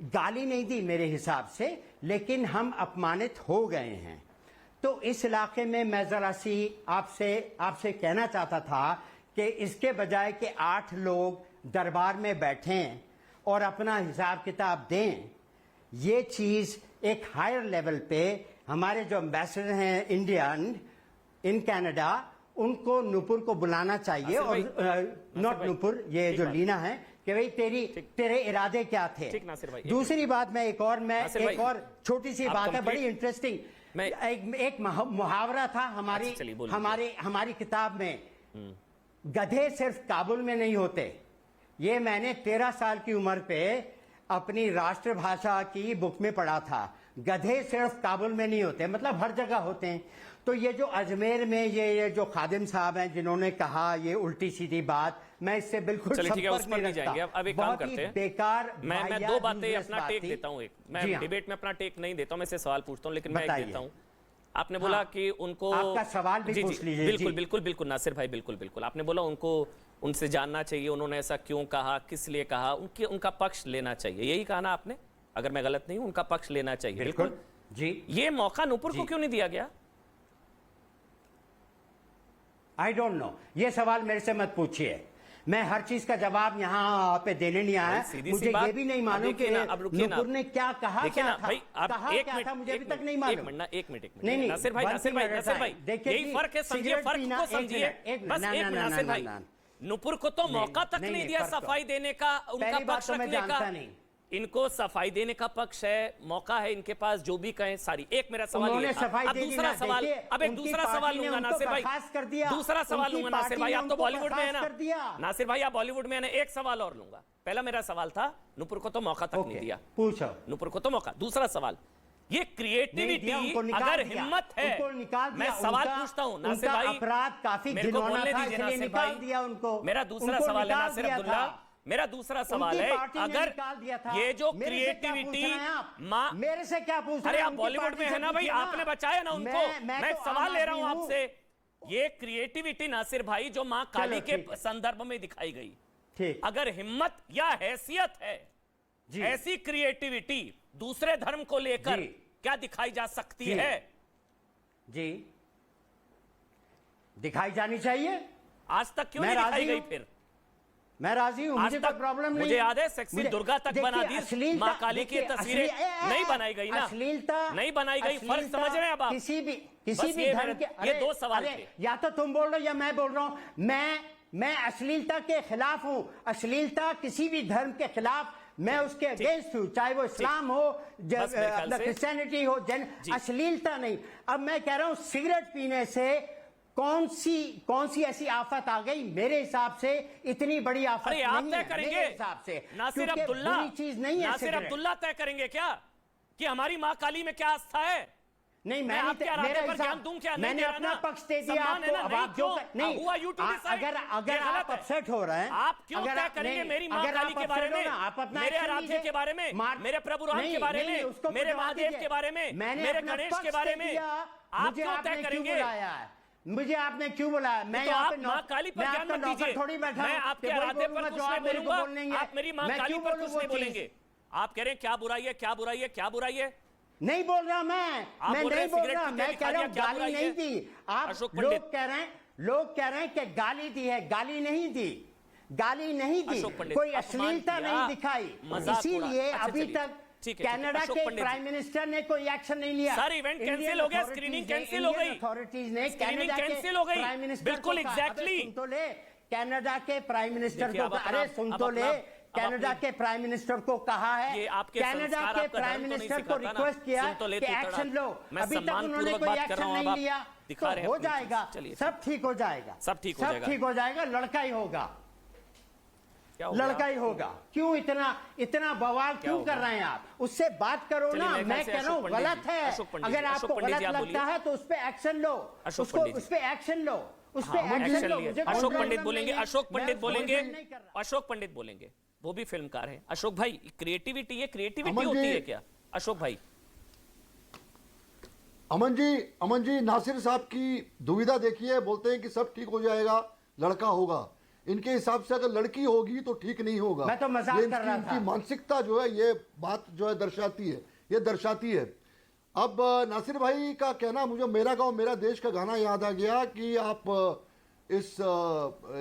गाली नहीं दी मेरे हिसाब से, लेकिन हम अपमानित हो गए हैं। तो इस इलाके में मैं ज़रा सी आपसे कहना चाहता था कि इसके बजाय कि 8 लोग दरबार में बैठें और अपना हिसाब किताब दें, ये चीज़ एक हायर लेवल पे हमारे जो एम्बेसडर हैं इंडियन इन कनाडा, उनको नूपुर को बुलाना चाहिए, और नॉट नूपुर, ये जो लीना है, कि भाई तेरे इरादे क्या थे। दूसरी बात मैं एक और छोटी सी बात है, बड़ी इंटरेस्टिंग। एक मुहावरा था हमारी किताब में गधे सिर्फ काबुल में नहीं होते। ये मैंने 13 साल की उम्र पे अपनी राष्ट्रभाषा की बुक में पढ़ा था। गधे सिर्फ काबुल में नहीं होते, मतलब हर जगह होते हैं। तो ये जो अजमेर में ये जो खादिम साहब हैं जिन्होंने कहा ये उल्टी सीधी बात, मैं इससे बिल्कुल चलिए ठीक है, उस संपर्क पर नहीं नहीं जाएंगे। रखता। अब एक काम बहुत ही करते हैं, बेकार मैं वाहियात, दो बातें useless अपना बात टेक थी। देता हूँ। एक मैं जी हाँ। डिबेट में अपना टेक नहीं देता हूँ, मैं इससे सवाल पूछता हूँ, लेकिन मैं एक बताइए। देता हूँ। आपने बोला हाँ। कि उनको आपका सवाल भी जी, पूछ जी, लीजिए। बिल्कुल जी। बिल्कुल बिल्कुल नासिर भाई, बिल्कुल बिल्कुल। आपने बोला उनको उनसे जानना चाहिए उन्होंने ऐसा क्यों कहा, किस लिए कहा, उनका पक्ष लेना चाहिए, यही कहा ना आपने? अगर मैं गलत नहीं हूं, उनका पक्ष लेना चाहिए। बिल्कुल जी। ये मौका नूपुर को क्यों नहीं दिया गया? आई डोंट नो, ये सवाल मेरे से मत पूछिए। मैं हर चीज का जवाब यहाँ पे देने नहीं आया। सीधी सी मुझे बात। ये भी नहीं अब मालूम देखिए कि ना, अब रुकिए ना। नूपुर ने क्या कहा, देखिए क्या ना था, भाई, आप कहा एक क्या मिनट, था, मुझे अभी एक तक नहीं मिनट, मालूम। एक मिनट ना, एक मिनट नहीं नहीं नासिर भाई, नासिर भाई, नासिर भाई, देखिए यही जी, फर्क है, समझिए, सिगरेट फर्क पीना- को एक समझिए। मिनट, बस ना, एक ना, मिनट ना, नासिर ना, भाई, ना, नूपुर को तो मौका तक नहीं दिया फर्क तो सफाई देने का, उनका पहली बात पक्ष तो मैं रखने का। जानता नहीं। इनको सफाई देने का पक्ष है, मौका है इनके पास, जो भी कहें सारी। एक मेरा सवाल ये उन्होंने था। सफाई अब दे दी दूसरा ना, सवाल, देखिए, अब एक उनकी दूसरा सवाल पार्टी ने लूंगा उनको नासिर भाई, बर्खास्त कर दिया। दूसरा सवाल उनकी लूंगा नासिर भाई, पार्टी आप ने तो उनको बॉलीवुड में है ना बर्खास्त कर दिया। नासिर भाई, आप बॉलीवुड में है ना। एक सवाल और लूंगा। पहला मेरा सवाल था नूपुर को तो मौका तक नहीं दिया, पूछो। नूपुर को तो मौका। दूसरा सवाल, ये नहीं दिया, क्रिएटिविटी उनको निकाल अगर दिया। हिम्मत है, उनको निकाल मैं दिया। सवाल उनका- पूछता हूं नासिर उनका भाई, अपराध काफी मेरे को घिनौना बोलने था, दीजिए इसलिए नासिर निकाल भाई। दिया उनको। मेरा दूसरा उनको सवाल है निकाल नासिर दिया अब्दुल्ला, था। मेरा दूसरा सवाल उनकी है, पार्टी ने अगर निकाल दिया था। ये जो मेरे से क्या पूछ क्रिएटिविटी रहे हैं आप? माँ, मेरे से क्या पूछ रहे अरे हैं? आप उनकी बॉलीवुड पार्टी में से है ना भाई, पूछिए आपने बचाया ना उनको। मैं तो सवाल आम ले रहा हूं आदमी हूं। आपसे, ये क्रिएटिविटी नासिर भाई जो माँ काली के ठीक है। संदर्भ में दिखाई गई, ठीक। अगर हिम्मत या हैसियत है, जी। ऐसी क्रिएटिविटी दूसरे धर्म को लेकर जी। क्या दिखाई जा सकती जी। है? जी, दिखाई जानी चाहिए। आज तक क्यों मैं नहीं दिखाई राजी गई? हूं। फिर मैं राजी हूं, आज मुझे तक कोई प्रॉब्लम नहीं। मुझे याद है सेक्सी मुझे- दुर्गा तक देखिए, बना दी, अश्लीलता- माँ काली की देखिए, तस्वीरें अश्लील- नहीं बनाई गई ना, अश्लीलता नहीं बनाई गई। फर्क अश्लीलता समझ रहे हैं अब आप? किसी भी बस ये धर्म मेरे- के ये दो सवाल अरे, थे। या तो तुम बोल रहे हो या मैं बोल रहा हूं। मैं अश्लीलता के खिलाफ हूं। अश्लीलता किसी भी धर्म के खिलाफ मैं उसके अगेंस्ट हूं, चाहे वो इस्लाम हो, बस मेरे ख्याल से- क्रिश्चियनिटी हो, अश्लीलता नहीं। अब मैं कह रहा हूं सिगरेट पीने से कौन सी ऐसी आफत आ गई? मेरे हिसाब से इतनी बड़ी आफत अरे नहीं आप है तय करेंगे मेरे हिसाब से। नासिर क्योंकि अब्दुल्ला, बुरी चीज नहीं है नासिर सिगरेट। अब्दुल्ला तय करेंगे क्या कि हमारी माँ काली में क्या आस्था है? नहीं, मैं नहीं, आपके इरादे मेरे पर हिसाब- ध्यान दूं क्या? नहीं मैंने दे रहा अपना ना? पक्ष दे दिया सम्मान है आपको। ना? अब नहीं, आप जो क्यों? नहीं, Who are you to decide? अगर ये आप गलत है। अपसेट हो रहे हैं, आप क्यों अगर तय आप- करेंगे नहीं, मेरी माँ अगर काली आप के बारे upset हो में, ना, आप अपना मेरे action आराध्य लीजिए। के बारे में, मेरे प्रभु राम के बारे में, उसको मेरे जवाब महादेव दीजिए। के बारे में, मैंने मेरे अपना गणेश के पक्ष बारे दे में, दिया। आप मुझे क्यों आपने तय क्यों करेंगे? बुलाया है? मुझे आपने क्यों बुलाया? मैं तो यहाँ आप पे माँ काली पर मैं ज्ञान आपका मत नौकर दीजिए। थोड़ी बैठा मैं हूँ आपके कि वही आराध्य पर बोलूंगा कुछ जो नहीं आप मेरे को बोलूंगा, बोलेंगे। आप मेरी माँ मैं काली क्यों पर बोलूं कुछ वो नहीं चीज? बोलेंगे। आप कह रहे हैं क्या बुराई है, क्या बुराई है, क्या बुराई है? नहीं बोल रहा मैं आप बोल रहे नहीं हैं बोल सिगरेट रहा। पीते मैं दिखा कह रहा दिया, हूँ क्या गाली बुराई नहीं है? दी। आप अशोक पंडित। लोग कह रहे हैं कि गाली दी है, गाली नहीं दी, गाली नहीं दी, अशोक पंडित, कोई अपमान अश्लीलता किया, नहीं दिखाई। मजाक इसीलिए उड़ा। अच्छा, अभी चलिए। तक ठीक है, कनाडा अशोक के पंडित प्राइम मिनिस्टर ने कोई एक्शन नहीं लिया। सारे इवेंट कैंसिल हो गए, स्क्रीनिंग कैंसिल हो गई, अथॉरिटीज ने स्क्रीनिंग कनाडा के कैंसिल हो गई। प्राइम मिनिस्टर बिल्कुल को कहा, एग्जैक्टली। अबे सुन तो ले, कनाडा के प्राइम मिनिस्टर देखिए, को अब अपना- अरे सुन अब तो अपना- ले, अब कनाडा अपनी- के प्राइम मिनिस्टर को कहा है, ये आपके कनाडा संस्कार के आपका प्राइम धर्म तो नहीं मिनिस्टर को सिखाता ना। रिक्वेस्ट किया सुन तो ले कि तू एक्शन तड़ा। लो। मैं अभी तक उन्होंने सम्मानपूर्वक कोई बात कर एक्शन रहा हूं, नहीं अब आप लिया। दिखा तो रहे हैं हो अपनी चीज़। जाएगा, चलिए, सब ठीक हो जाएगा, सब ठीक हो जाएगा। ठीक हो जाएगा, लड़का ही होगा, क्या हो गया? लड़का ही होगा। क्यों इतना बवाल क्यों होगा? कर रहे हैं आप? उससे बात करो चलिए, ना। मेरे ख्याल मैं से कह रहा हूँ अशोक पंडित गलत जी, है। अशोक पंडित अगर जी, आपको अशोक पंडित जी, गलत आप लगता है तो उस पर एक्शन लो, अशोक उसको पंडित जी। उस पर एक्शन लो, उस पर हाँ, एक्शन लो। लिए। मुझे कोई अशोक प्रॉब्लम पंडित बोलेंगे, नहीं है। अशोक मैं पंडित उसको बोलेंगे, defend नहीं कर रहा। अशोक पंडित बोलेंगे, वो भी फिल्मकार हैं। अशोक भाई, क्रिएटिविटी, ये क्रिएटिविटी अमन होती जी। है क्या? अशोक भाई, अमन जी नासिर साहब की दुविधा देखिए, बोलते हैं कि सब ठीक हो जाएगा, लड़का होगा। इनके हिसाब से अगर लड़की होगी तो ठीक नहीं होगा। मैं तो मजाक ये कर रहा इनकी था। मानसिकता जो है, ये बात जो है दर्शाती है। अब नासिर भाई का कहना, मुझे मेरा गांव मेरा देश का गाना याद आ गया कि आप इस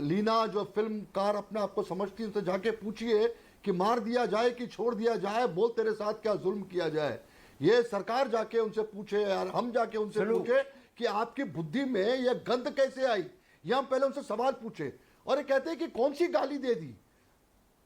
लीना जो फिल्मकार अपने आप को समझती है, उनसे जाके पूछिए कि मार दिया जाए कि छोड़ दिया जाए, बोल तेरे साथ क्या जुल्म किया जाए। ये सरकार जाके उनसे पूछे यार, हम जाके उनसे पूछे कि आपकी बुद्धि में यह गंध कैसे आई। ये हम पहले उनसे सवाल पूछे और ये कहते हैं कि कौन सी गाली दे दी।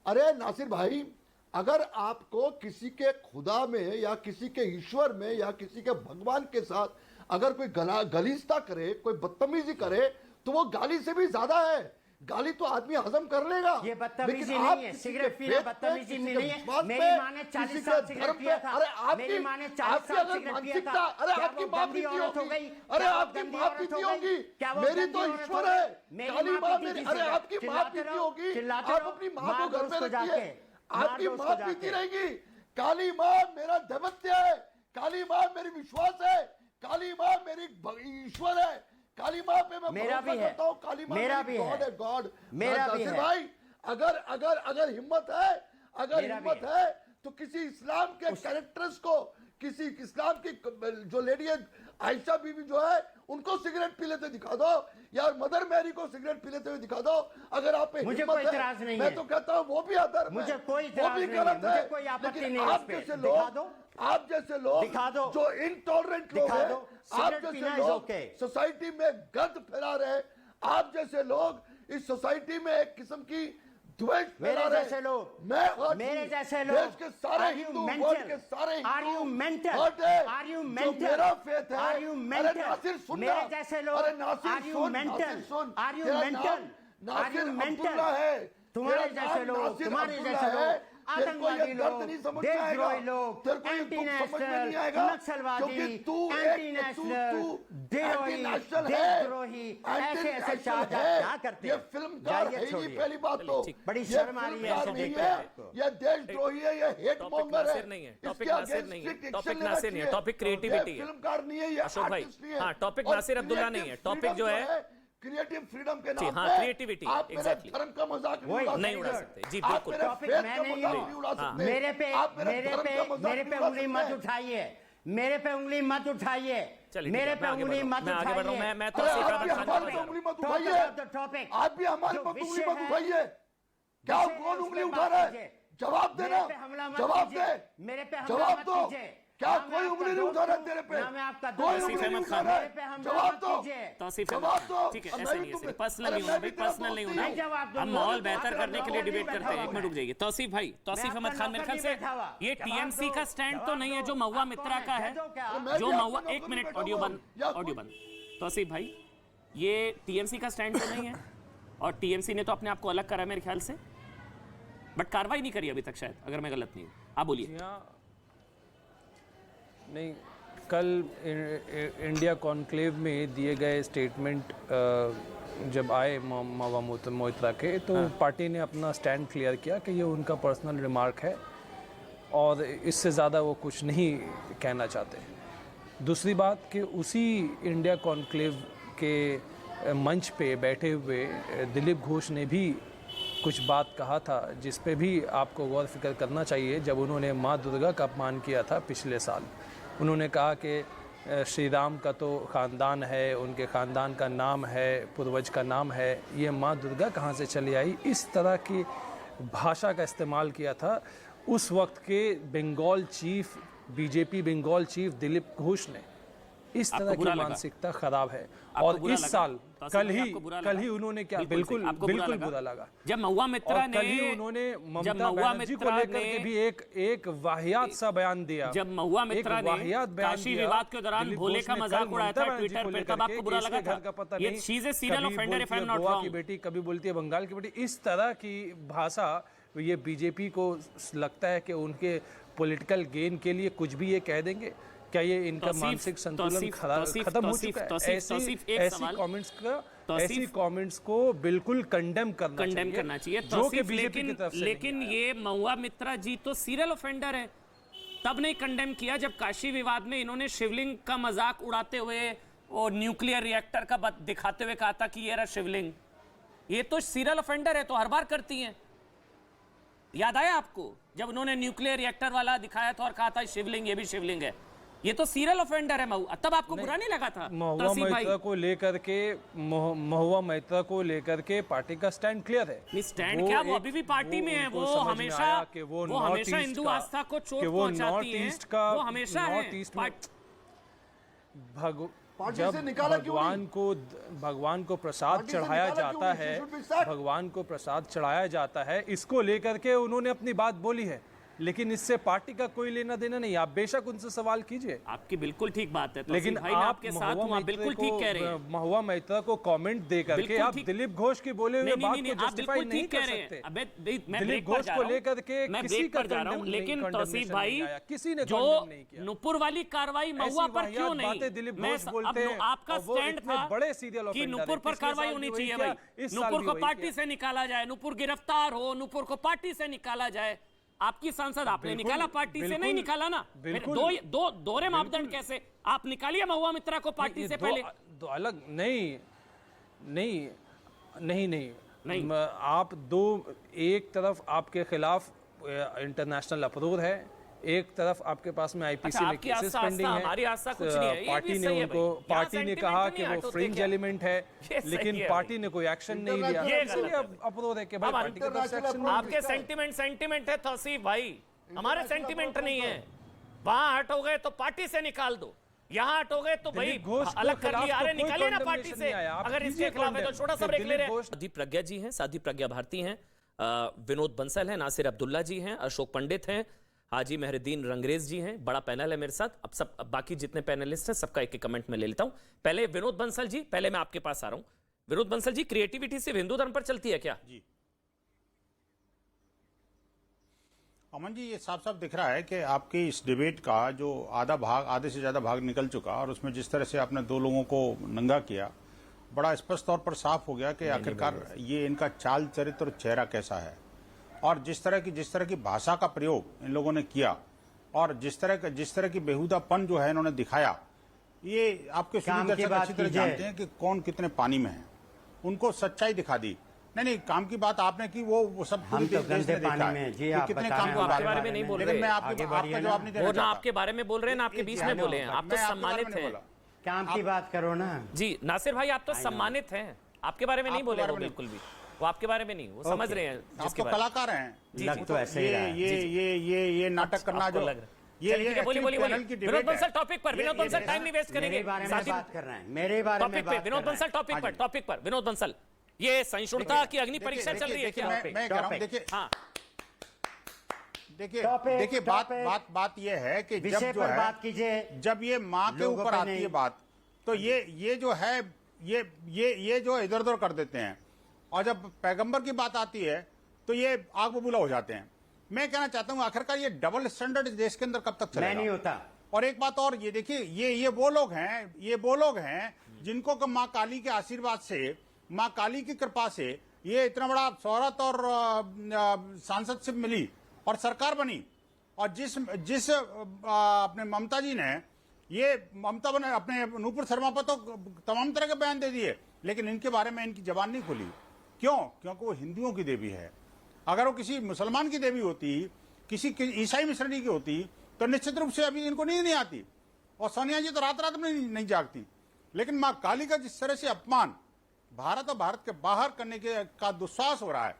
अरे नासिर भाई, अगर आपको किसी के खुदा में या किसी के ईश्वर में या किसी के भगवान के साथ अगर कोई गलीजता करे, कोई बदतमीजी करे, तो वो गाली से भी ज्यादा है। गाली तो आदमी हजम कर लेगा। ये बदतमीजी लेकिन नहीं आप है, किसी सिगरेट के पीना faith पे, बदतमीजी किसी के नहीं है। विश्वास मेरी पे, माँ ने 40 किसी साल के सिगरेट धर्म पिया पे, था। अरे मेरी माँ ने 40 आपकी साल अगर सिगरेट पिया मानसिकता, था। अरे क्या आपकी वो माँ गंदी पीती औरत हो होगी, गई? अरे क्या वो आपकी गंदी माँ औरत पीती हो गई? होगी, क्या वो मेरी गंदी तो औरत ईश्वर हो है, गई? मेरी काली माँ माँ पीती मेरी, थी अरे सिगरेट। आपकी माँ चिल्लाते पीती रहो, होगी, चिल्लाते आप रहो, अपनी माँ मार को दो घर पे उसको रखिए, जाके, मार आपकी दो उसको माँ जाके। पीती रहेगी। काली माँ मेरा दैवत्य है, काली माँ मेरी विश्वास है, काली माँ मेरी ईश्वर है, काली माँ पे मैं मेरा भरोसा भी है, करता हूँ, काली माँ मेरा मेरी भी गॉड है, है, गॉड। मेरा भी नासिर है। भाई, अगर हिम्मत है, अगर मेरा भी हिम्मत है तो किसी इस्लाम के कैरेक्टर्स को, किसी इस्लाम की जो लेडी है आयशा बीबी जो है, उनको सिगरेट पी लेते दिखा दो, या मदर मैरी को सिगरेट पी लेते हुए दिखा दो। अगर आप पे मुझे हिम्मत कोई है, इतराज नहीं मैं है। तो कहता हूँ वो भी अधर्म है, मुझे कोई वो इतराज भी नहीं है, गलत मुझे है। कोई आपत्ति लेकिन नहीं है आप इस पे। जैसे दिखा लोग, दो, आप जैसे लोग दिखा दो, जो इनटॉलरेंट लोग दिखा हैं, दो, आप सिगरेट जैसे पीना is लोग okay। सोसाइटी में गंद फैला रहे, आप जैसे लोग इस सोसाइटी में एक किस्म की द्वेष मेरे फैला रहे। जैसे लोग, मैं हर्ट मेरे हूं। जैसे लोग, देश के सारे Are you Hindu, mental? World के सारे Are you Hindu mental? Hurt है। Are you जो mental? मेरा फेथ है, Are you अरे mental? नासिर सुन मेरे ना। जैसे लोग, अरे Nasir Are you soon, mental? Nasir soon. Are you तेरा mental? नाम Are you Nasir mental? Abdullah है, तुम्हारे तेरा जैसे नाम लोग, नासिर तुम्हारे अब्दुल्ला जैसे है। लोग, तेरे को ये आतंकवादी दर्द लोग, नहीं समझ में आएगा, देशद्रोही लोग, तेरे को ये दुख समझ में नहीं आएगा, नक्सलवादी, क्योंकि तू एंटी नेशनल, एंटी-नेशनल है, देशद्रोही, ऐसे ऐसे क्या करते ये हैं? फिल्मकार जाइए है ही नहीं, छोड़िए। पहली बात तो बड़ी ये शर्म आ रही है फिल्मकार ऐसे नहीं देखते है, आपको। ये देशद्रोही है, ये हेट टॉपिक मॉन्गर है, नासिर नहीं है, टॉपिक इसके नासिर against नहीं है, strict टॉपिक action लेना नासिर नहीं है, चाहिए। टॉपिक क्रिएटिविटी ये है। फिल्मकार नहीं है, ये अशोक भाई, आर्टिस्ट नहीं है। हाँ, टॉपिक और नासिर अब्दुल्ला नहीं है, creative टॉपिक freedom जो है क्रिएटिव फ्रीडम के जी, नाम हाँ, पे creativity, आप मेरे exactly। धर्म का मजाक वही, नहीं उड़ा सकते, जी आप बिल्कुल। मेरे टॉपिक faith मैं का नहीं मजाक हूँ। नहीं उड़ा हाँ। सकते। मेरे पे आप मेरे धर्म का मजाक मेरे पे नहीं उड़ा उंगली मत सकते। उठाइए, मेरे पे उंगली मत उठाइए, चलिए, मेरे ठीक है, पे मैं आगे उंगली बढ़ रहा हूं, मत मैं आगे बढ़ रहा हूं, उठाइए। मैं तो अरे सिर्फ आप भी खान हमारे को पे उंगली मत Talk उठाइए, about the topic। आप भी हमारे जो पे उंगली विषय मत है, उठाइए। क्या विषय है, कौन उस उंगली पे उठा बात रहा है? कीजिए। जवाब मेरे देना, पे हमला मत जवाब कीजिए। दे, मेरे पे हमला जवाब मत दो। कीजिए। क्या ना मैं कोई आपका उंगली नहीं दोस्त उठा रहा हूं, तेरे पे? ना मैं आपका कोई दोस्त उंगली हूं। नहीं अहमद उठा खान। रहा मेरे पे है। हमला जवाब मत दो, कीजिए। तौसीफ जवाब दो। ठीक है, और ऐसे मैं नहीं भी है, तुम्हें- पर्सनल अरे नहीं मैं होना भी भाई, तेरा पर्सनल नहीं दोस्त होना। ही हूं। जवाब हम दूंगा। माहौल बेहतर आपका करने के लिए नौकर डिबेट नहीं करते हैं। बैठा एक मिनट हुआ रुक जाइए। तौसीफ भाई, तौसीफ आपका अहमद खान मेरे नौकर ख्याल नहीं से बैठा हुआ। ये जवाब टीएमसी दो। का स्टैंड तो जवाब नहीं है दो। जो महुआ आप मित्रा कौन का है? है, कह दो क्या? मैं जो भी महुआ, आपके एक नौकर मिनट, बैठा ऑडियो हुआ बंद, हूं। या ऑडियो कोई- बंद। तौसीफ भाई, ये टीएमसी का स्टैंड तो नहीं है, और टीएमसी ने तो अपने आप को अलग करा है मेरे ख्याल से, बट कार्रवाई नहीं करी अभी तक शायद, अगर मैं गलत नहीं हूँ। आप बोलिए। नहीं, कल इंडिया कॉन्क्लेव में दिए गए स्टेटमेंट जब आए महुआ मोइत्रा के, तो पार्टी ने अपना स्टैंड क्लियर किया कि ये उनका पर्सनल रिमार्क है और इससे ज़्यादा वो कुछ नहीं कहना चाहते। दूसरी बात कि उसी इंडिया कॉन्क्लेव के मंच पे बैठे हुए दिलीप घोष ने भी कुछ बात कहा था, जिस पे भी आपको गौर फिक्र करना चाहिए। जब उन्होंने माँ दुर्गा का अपमान किया था पिछले साल, उन्होंने कहा कि श्री राम का तो ख़ानदान है, उनके ख़ानदान का नाम है, पूर्वज का नाम है, ये माँ दुर्गा कहाँ से चली आई, इस तरह की भाषा का इस्तेमाल किया था उस वक्त के Bengal chief, BJP Bengal chief Dilip Ghosh ने। इस तरह की मानसिकता खराब है। और इस साल कल ही उन्होंने क्या, बिल्कुल बुरा लगा जब महुआ मित्रा ने, कल ही उन्होंने ममता बनर्जी को लेकर के भी एक वाहियात सा बयान दिया। जब महुआ मित्रा ने काशी विवाद के दौरान भोले का मजाक उड़ाया था ट्विटर पे, तब आपको बुरा लगा था। ये चीज serial offender if I am not Goa की रॉन्ग। बेटी, कभी बोलती है बंगाल की बेटी, इस तरह की भाषा ये बीजेपी को लगता है कि उनके पॉलिटिकल गेन के लिए कुछ भी ये कह देंगे। क्या ये इनका मानसिक संतुलन खत्म हो चुका है? ऐसी कमेंट्स को बिल्कुल कंडेम करना चाहिए जो कि बीजेपी की तरफ से। लेकिन ये महुआ मित्रा जी तो सीरियल ऑफेंडर है, तब नहीं कंडेम किया जब काशी विवाद में इन्होंने शिवलिंग का मजाक उड़ाते हुए और न्यूक्लियर रिएक्टर का दिखाते हुए कहा था कि ये रहा शिवलिंग। ये तो सीरियल ऑफेंडर है, तो हर बार करती हैं। याद आया आपको जब उन्होंने न्यूक्लियर रिएक्टर वाला दिखाया था और कहा था शिवलिंग, ये भी शिवलिंग है। ये तो सीरियल ऑफेंडर है महुआ, तब आपको बुरा नहीं लगा था? महुआ मैत्रा को लेकर के पार्टी का स्टैंड क्लियर है। स्टैंड क्या, वो अभी भी पार्टी में है। वो हमेशा हिंदू आस्था को चोट पहुंचाती हैं। वो हमेशा है। जब भगवान को प्रसाद चढ़ाया जाता है, भगवान को प्रसाद चढ़ाया जाता है, इसको लेकर के उन्होंने अपनी बात बोली है। लेकिन इससे पार्टी का कोई लेना देना नहीं। आप बेशक उनसे सवाल कीजिए, आपकी बिल्कुल ठीक बात है, लेकिन भाई मैं आपके साथ हूं, आप बिल्कुल ठीक कह रहे हैं। महुआ मैत्रा को कमेंट दे करके आप दिलीप घोष की बोले हुए बात को जस्टिफाई नहीं कर सकते। दिलीप घोष को लेकर के किसी का जा रहा हूं, लेकिन तौसीफ भाई किसी ने जो नुपुर वाली कार्रवाई महुआ पर क्यों नहीं, दिलीप घोष बोलते हैं, आपका स्टैंड था बड़े सीरियल कि नुपुर पर कार्रवाई होनी चाहिए भाई, नुपुर को पार्टी से निकाला जाए, नुपुर गिरफ्तार हो, नुपुर को पार्टी से निकाला जाए। आपकी सांसद आपने निकाला, पार्टी से नहीं निकाला ना, दो दोहरे मापदंड कैसे? आप निकालिए महुआ मित्रा को पार्टी से पहले। दो अलग नहीं, आप दो, एक तरफ आपके खिलाफ इंटरनेशनल अपरोध है, एक तरफ आपके पास में आईपीसी में केसेस पेंडिंग है। हमारी आस्था कुछ नहीं है, पार्टी ने उनको, पार्टी ने कहा कि वो फ्रिंज एलिमेंट है, लेकिन पार्टी ने कोई एक्शन नहीं लिया, इसलिए अपरोध है कि भाई पार्टी का तरफ से एक्शन नहीं। आपके सेंटिमेंट है तौसीफ भाई, हमारे सेंटिमेंट नहीं है। वहां हटोगे तो पार्टी से निकाल दो, यहाँ हटोगे तो भाई अलग कर लिया, अरे निकालिए ना पार्टी से, अगर इसके खिलाफ है तो छोटा सा ब्रेक ले रहे हैं। साध्वी प्रज्ञा जी हैं, साध्वी प्रज्ञा भारती हैं, विनोद बंसल हैं, नासिर अब्दुल्ला जी हैं, अशोक पंडित हैं, हाजी मेहरुद्दीन रंगरेज जी हैं। बड़ा पैनल है मेरे साथ। अब बाकी जितने पैनलिस्ट हैं सबका एक कमेंट में ले लेता हूं। पहले विनोद बंसल जी, पहले मैं आपके पास आ रहा हूं। विनोद बंसल जी, क्रिएटिविटी सिर्फ हिंदू धर्म पर चलती है क्या? जी अमन जी, ये साफ साफ दिख रहा है कि आपकी इस डिबेट का जो आधे से ज्यादा भाग निकल चुका, और उसमें जिस तरह से आपने दो लोगों को नंगा किया, बड़ा स्पष्ट तौर पर साफ हो गया कि आखिरकार ये इनका चाल चरित्र और चेहरा कैसा है, और जिस तरह की भाषा का प्रयोग इन लोगों ने किया, और जिस तरह की बेहुदापन जो है इन्होंने दिखाया, ये आपके दर्शक अच्छी तरह जानते हैं कि कौन कितने पानी में है। उनको सच्चाई दिखा दी। नहीं, काम की बात आपने की, वो सब हम तो गंदे पानी में जी, आप कितने काम को आपके बारे में नहीं बोल रहे, लेकिन मैं आपका जवाब नहीं देना चाहता। ना आपके बारे में बोल रहे हैं ना आपके बीच में बोले हैं। आप तो सम्मानित हैं, काम की बात करो ना जी। नासिर भाई, आप तो सम्मानित हैं, आपके बारे में नहीं बोले वो बिल्कुल भी, वो आपके बारे में नहीं, वो समझ रहे हैं जिसके कलाकार हैं। लग तो ऐसे ही रहा है। ये नाटक करना जो ये बोलिए विनोद बंसल टॉपिक पर, विनोद बंसल टाइम नहीं वेस्ट करेंगे, बात कर रहे हैं मेरे बारे में, विनोद बंसल टॉपिक पर विनोद बंसल, ये सहिष्णुता की अग्नि परीक्षा चल रही है क्या? मैं कह रहा हूं, देखिए बात ये है कि जब जो है बात कीजिए, जब ये माँ के ऊपर आती है बात, तो ये जो है ये जो इधर उधर कर देते हैं, और जब पैगंबर की बात आती है तो ये आग बबूला हो जाते हैं। मैं कहना चाहता हूं, आखिरकार ये डबल स्टैंडर्ड देश के अंदर कब तक चलेगा? नहीं होता। और एक बात और, ये देखिए, ये वो लोग हैं जिनको माँ काली के आशीर्वाद से, माँ काली की कृपा से ये इतना बड़ा शोहरत और सांसदशिप मिली और सरकार बनी, और जिस अपने ममता जी ने, ये ममता बने अपने नुपुर शर्मा पर तो तमाम तरह के बयान दे दिए, लेकिन इनके बारे में इनकी जबान नहीं खुली। क्यों? क्योंकि वो हिंदुओं की देवी है। अगर वो किसी मुसलमान की देवी होती, किसी ईसाई मिशनरी की होती, तो निश्चित रूप से अभी इनको नींद नहीं आती, और सोनिया जी तो रात में नहीं जागती। लेकिन माँ काली का जिस तरह से अपमान भारत और भारत के बाहर करने का दुस्साहस हो रहा है,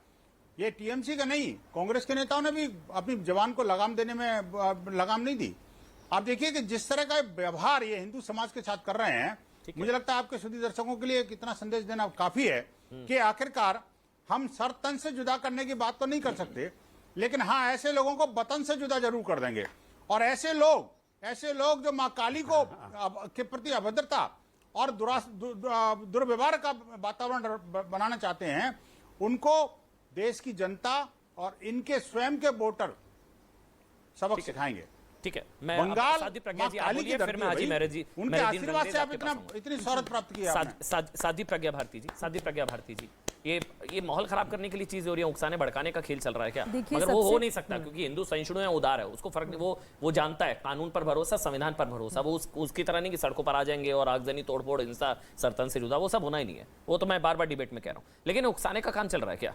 ये टीएमसी का नहीं, कांग्रेस के नेताओं ने भी अपनी जवान को लगाम देने में लगाम नहीं दी। आप देखिए कि जिस तरह का व्यवहार ये हिंदू समाज के साथ कर रहे हैं, मुझे लगता है आपके सुधी दर्शकों के लिए कितना संदेश देना काफी है कि आखिरकार हम सर तन से जुदा करने की बात तो नहीं कर सकते, लेकिन हाँ, ऐसे लोगों को वतन से जुदा जरूर कर देंगे। और ऐसे लोग जो माँ काली को के प्रति अभद्रता और दुर्व्यवहार का वातावरण बनाना चाहते हैं, उनको देश की जनता और इनके स्वयं के वोटर सबक सिखाएंगे। ठीक है, मैं बंगाल साध्वी प्रज्ञा जी, काली की फिर मैं हाजी मेहरुद्दीन जी, उनके आशीर्वाद से आप इतनी शोहरत प्राप्त की आपने। साध्वी प्रज्ञा भारती जी, ये माहौल खराब करने के लिए चीजें हो रही है, उकसाने भड़काने का खेल चल रहा है क्या? मगर वो हो नहीं सकता, क्योंकि हिंदू सहिष्णु है, उदार है, उसको फर्क नहीं, वो जानता है कानून पर भरोसा, संविधान पर भरोसा। वो उसकी तरह नहीं कि सड़कों पर आ जाएंगे और आगजनी, तोड़फोड़, हिंसा, सरतन से जुदा, वो सब होना ही नहीं है। वो तो मैं बार बार डिबेट में कह रहा हूँ, लेकिन उकसाने का काम चल रहा है क्या?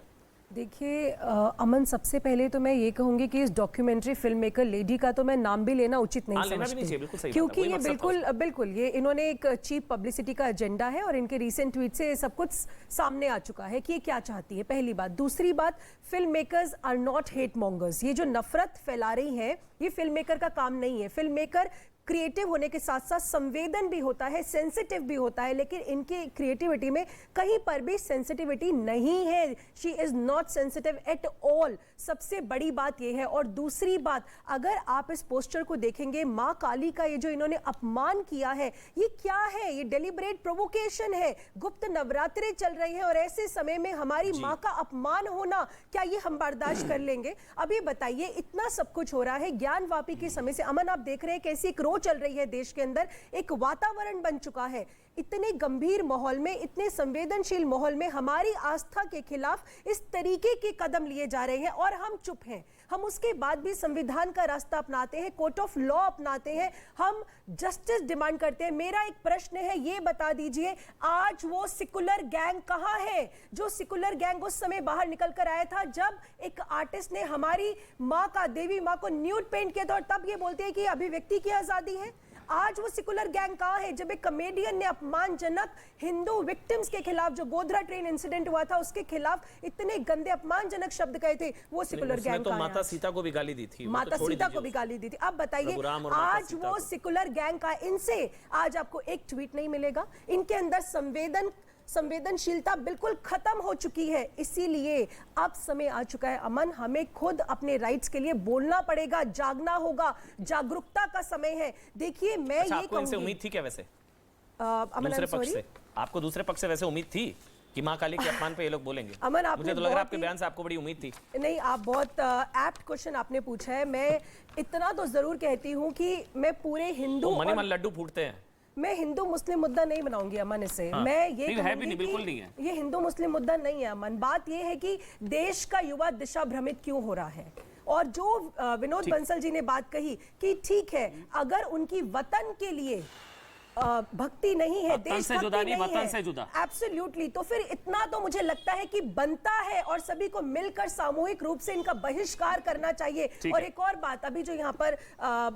देखिए अमन, सबसे पहले तो मैं ये कहूंगी कि इस डॉक्यूमेंट्री फिल्म मेकर लेडी का तो मैं नाम भी लेना उचित नहीं समझती, क्योंकि ये बिल्कुल ये इन्होंने एक चीप पब्लिसिटी का एजेंडा है, और इनके रीसेंट ट्वीट से सब कुछ सामने आ चुका है कि ये क्या चाहती है, पहली बात। दूसरी बात, film makers are not hate mongers. ये जो नफरत फैला रही है, ये फिल्म मेकर का काम नहीं है। फिल्म मेकर क्रिएटिव होने के साथ साथ संवेदन भी होता है, सेंसिटिव भी होता है, लेकिन इनकी क्रिएटिविटी में कहीं पर भी सेंसिटिविटी नहीं है। She is not sensitive at all. सबसे बड़ी बात यह है। और दूसरी बात, अगर आप इस पोस्टर को देखेंगे, मां काली का ये जो इन्होंने अपमान किया है, ये क्या है? ये डेलिब्रेट प्रोवोकेशन है। गुप्त नवरात्रे चल रही है और ऐसे समय में हमारी मां का अपमान होना, क्या ये हम बर्दाश्त कर लेंगे? अभी बताइए, इतना सब कुछ हो रहा है ज्ञानवापी के समय से। अमन, आप देख रहे हैं कैसी एक रो चल रही है देश के अंदर, एक वातावरण बन चुका है। इतने गंभीर माहौल में, इतने संवेदनशील माहौल में हमारी आस्था के खिलाफ इस तरीके के कदम लिए जा रहे हैं और हम चुप हैं। हम उसके बाद भी संविधान का रास्ता अपनाते हैं, कोर्ट ऑफ लॉ अपनाते हैं, हम जस्टिस डिमांड करते हैं। मेरा एक प्रश्न है, ये बता दीजिए, आज वो सेकुलर गैंग कहां है? जो सेकुलर गैंग उस समय बाहर निकल कर आया था जब एक आर्टिस्ट ने हमारी मां का, देवी मां को न्यूड पेंट किया था और तब ये बोलते हैं कि अभिव्यक्ति की आजादी है। आज वो सेकुलर गैंग कहां है? जब एक कॉमेडियन ने अपमानजनक हिंदू विक्टिम्स के खिलाफ, जो गोधरा ट्रेन इंसिडेंट हुआ था उसके खिलाफ इतने गंदे अपमानजनक शब्द कहे थे, वो सेकुलर गैंग तो माता सीता को भी गाली दी थी, माता सीता को भी गाली दी थी। अब बताइए, आज वो सेकुलर गैंग का, इनसे आज आपको एक ट्वीट नहीं मिलेगा। इनके अंदर संवेदनशीलता बिल्कुल खत्म हो चुकी है। इसीलिए अब समय आ चुका है अमन, हमें खुद अपने राइट्स के लिए बोलना पड़ेगा, जागना होगा, जागरूकता का समय है। देखिए, मैं ये आपको इनसे उम्मीद थी क्या वैसे? अमन, दूसरे पक्ष से आपको दूसरे पक्ष से वैसे उम्मीद थी कि मां काली के अपमान पे ये लोग बोलेंगे? अमन, मुझे तो लग रहा है आपके बयान से आपको बड़ी उम्मीद थी। नहीं, आप बहुत एप्ट क्वेश्चन आपने पूछा है। मैं इतना तो जरूर कहती हूँ कि मैं पूरे हिंदू, मनी मन लड्डू फूटते हैं, मैं हिंदू मुस्लिम मुद्दा नहीं बनाऊंगी अमन इसे। हाँ, मैं ये है भी नहीं, बिल्कुल नहीं है। ये हिंदू मुस्लिम मुद्दा नहीं है अमन। बात ये है कि देश का युवा दिशा भ्रमित क्यों हो रहा है। और जो विनोद बंसल जी ने बात कही कि ठीक है, अगर उनकी वतन के लिए भक्ति नहीं है, देशभक्ति नहीं है, एब्सोल्युटली, तो फिर इतना तो मुझे लगता है कि बनता है और सभी को मिलकर सामूहिक रूप से इनका बहिष्कार करना चाहिए। और एक और बात, अभी जो यहाँ पर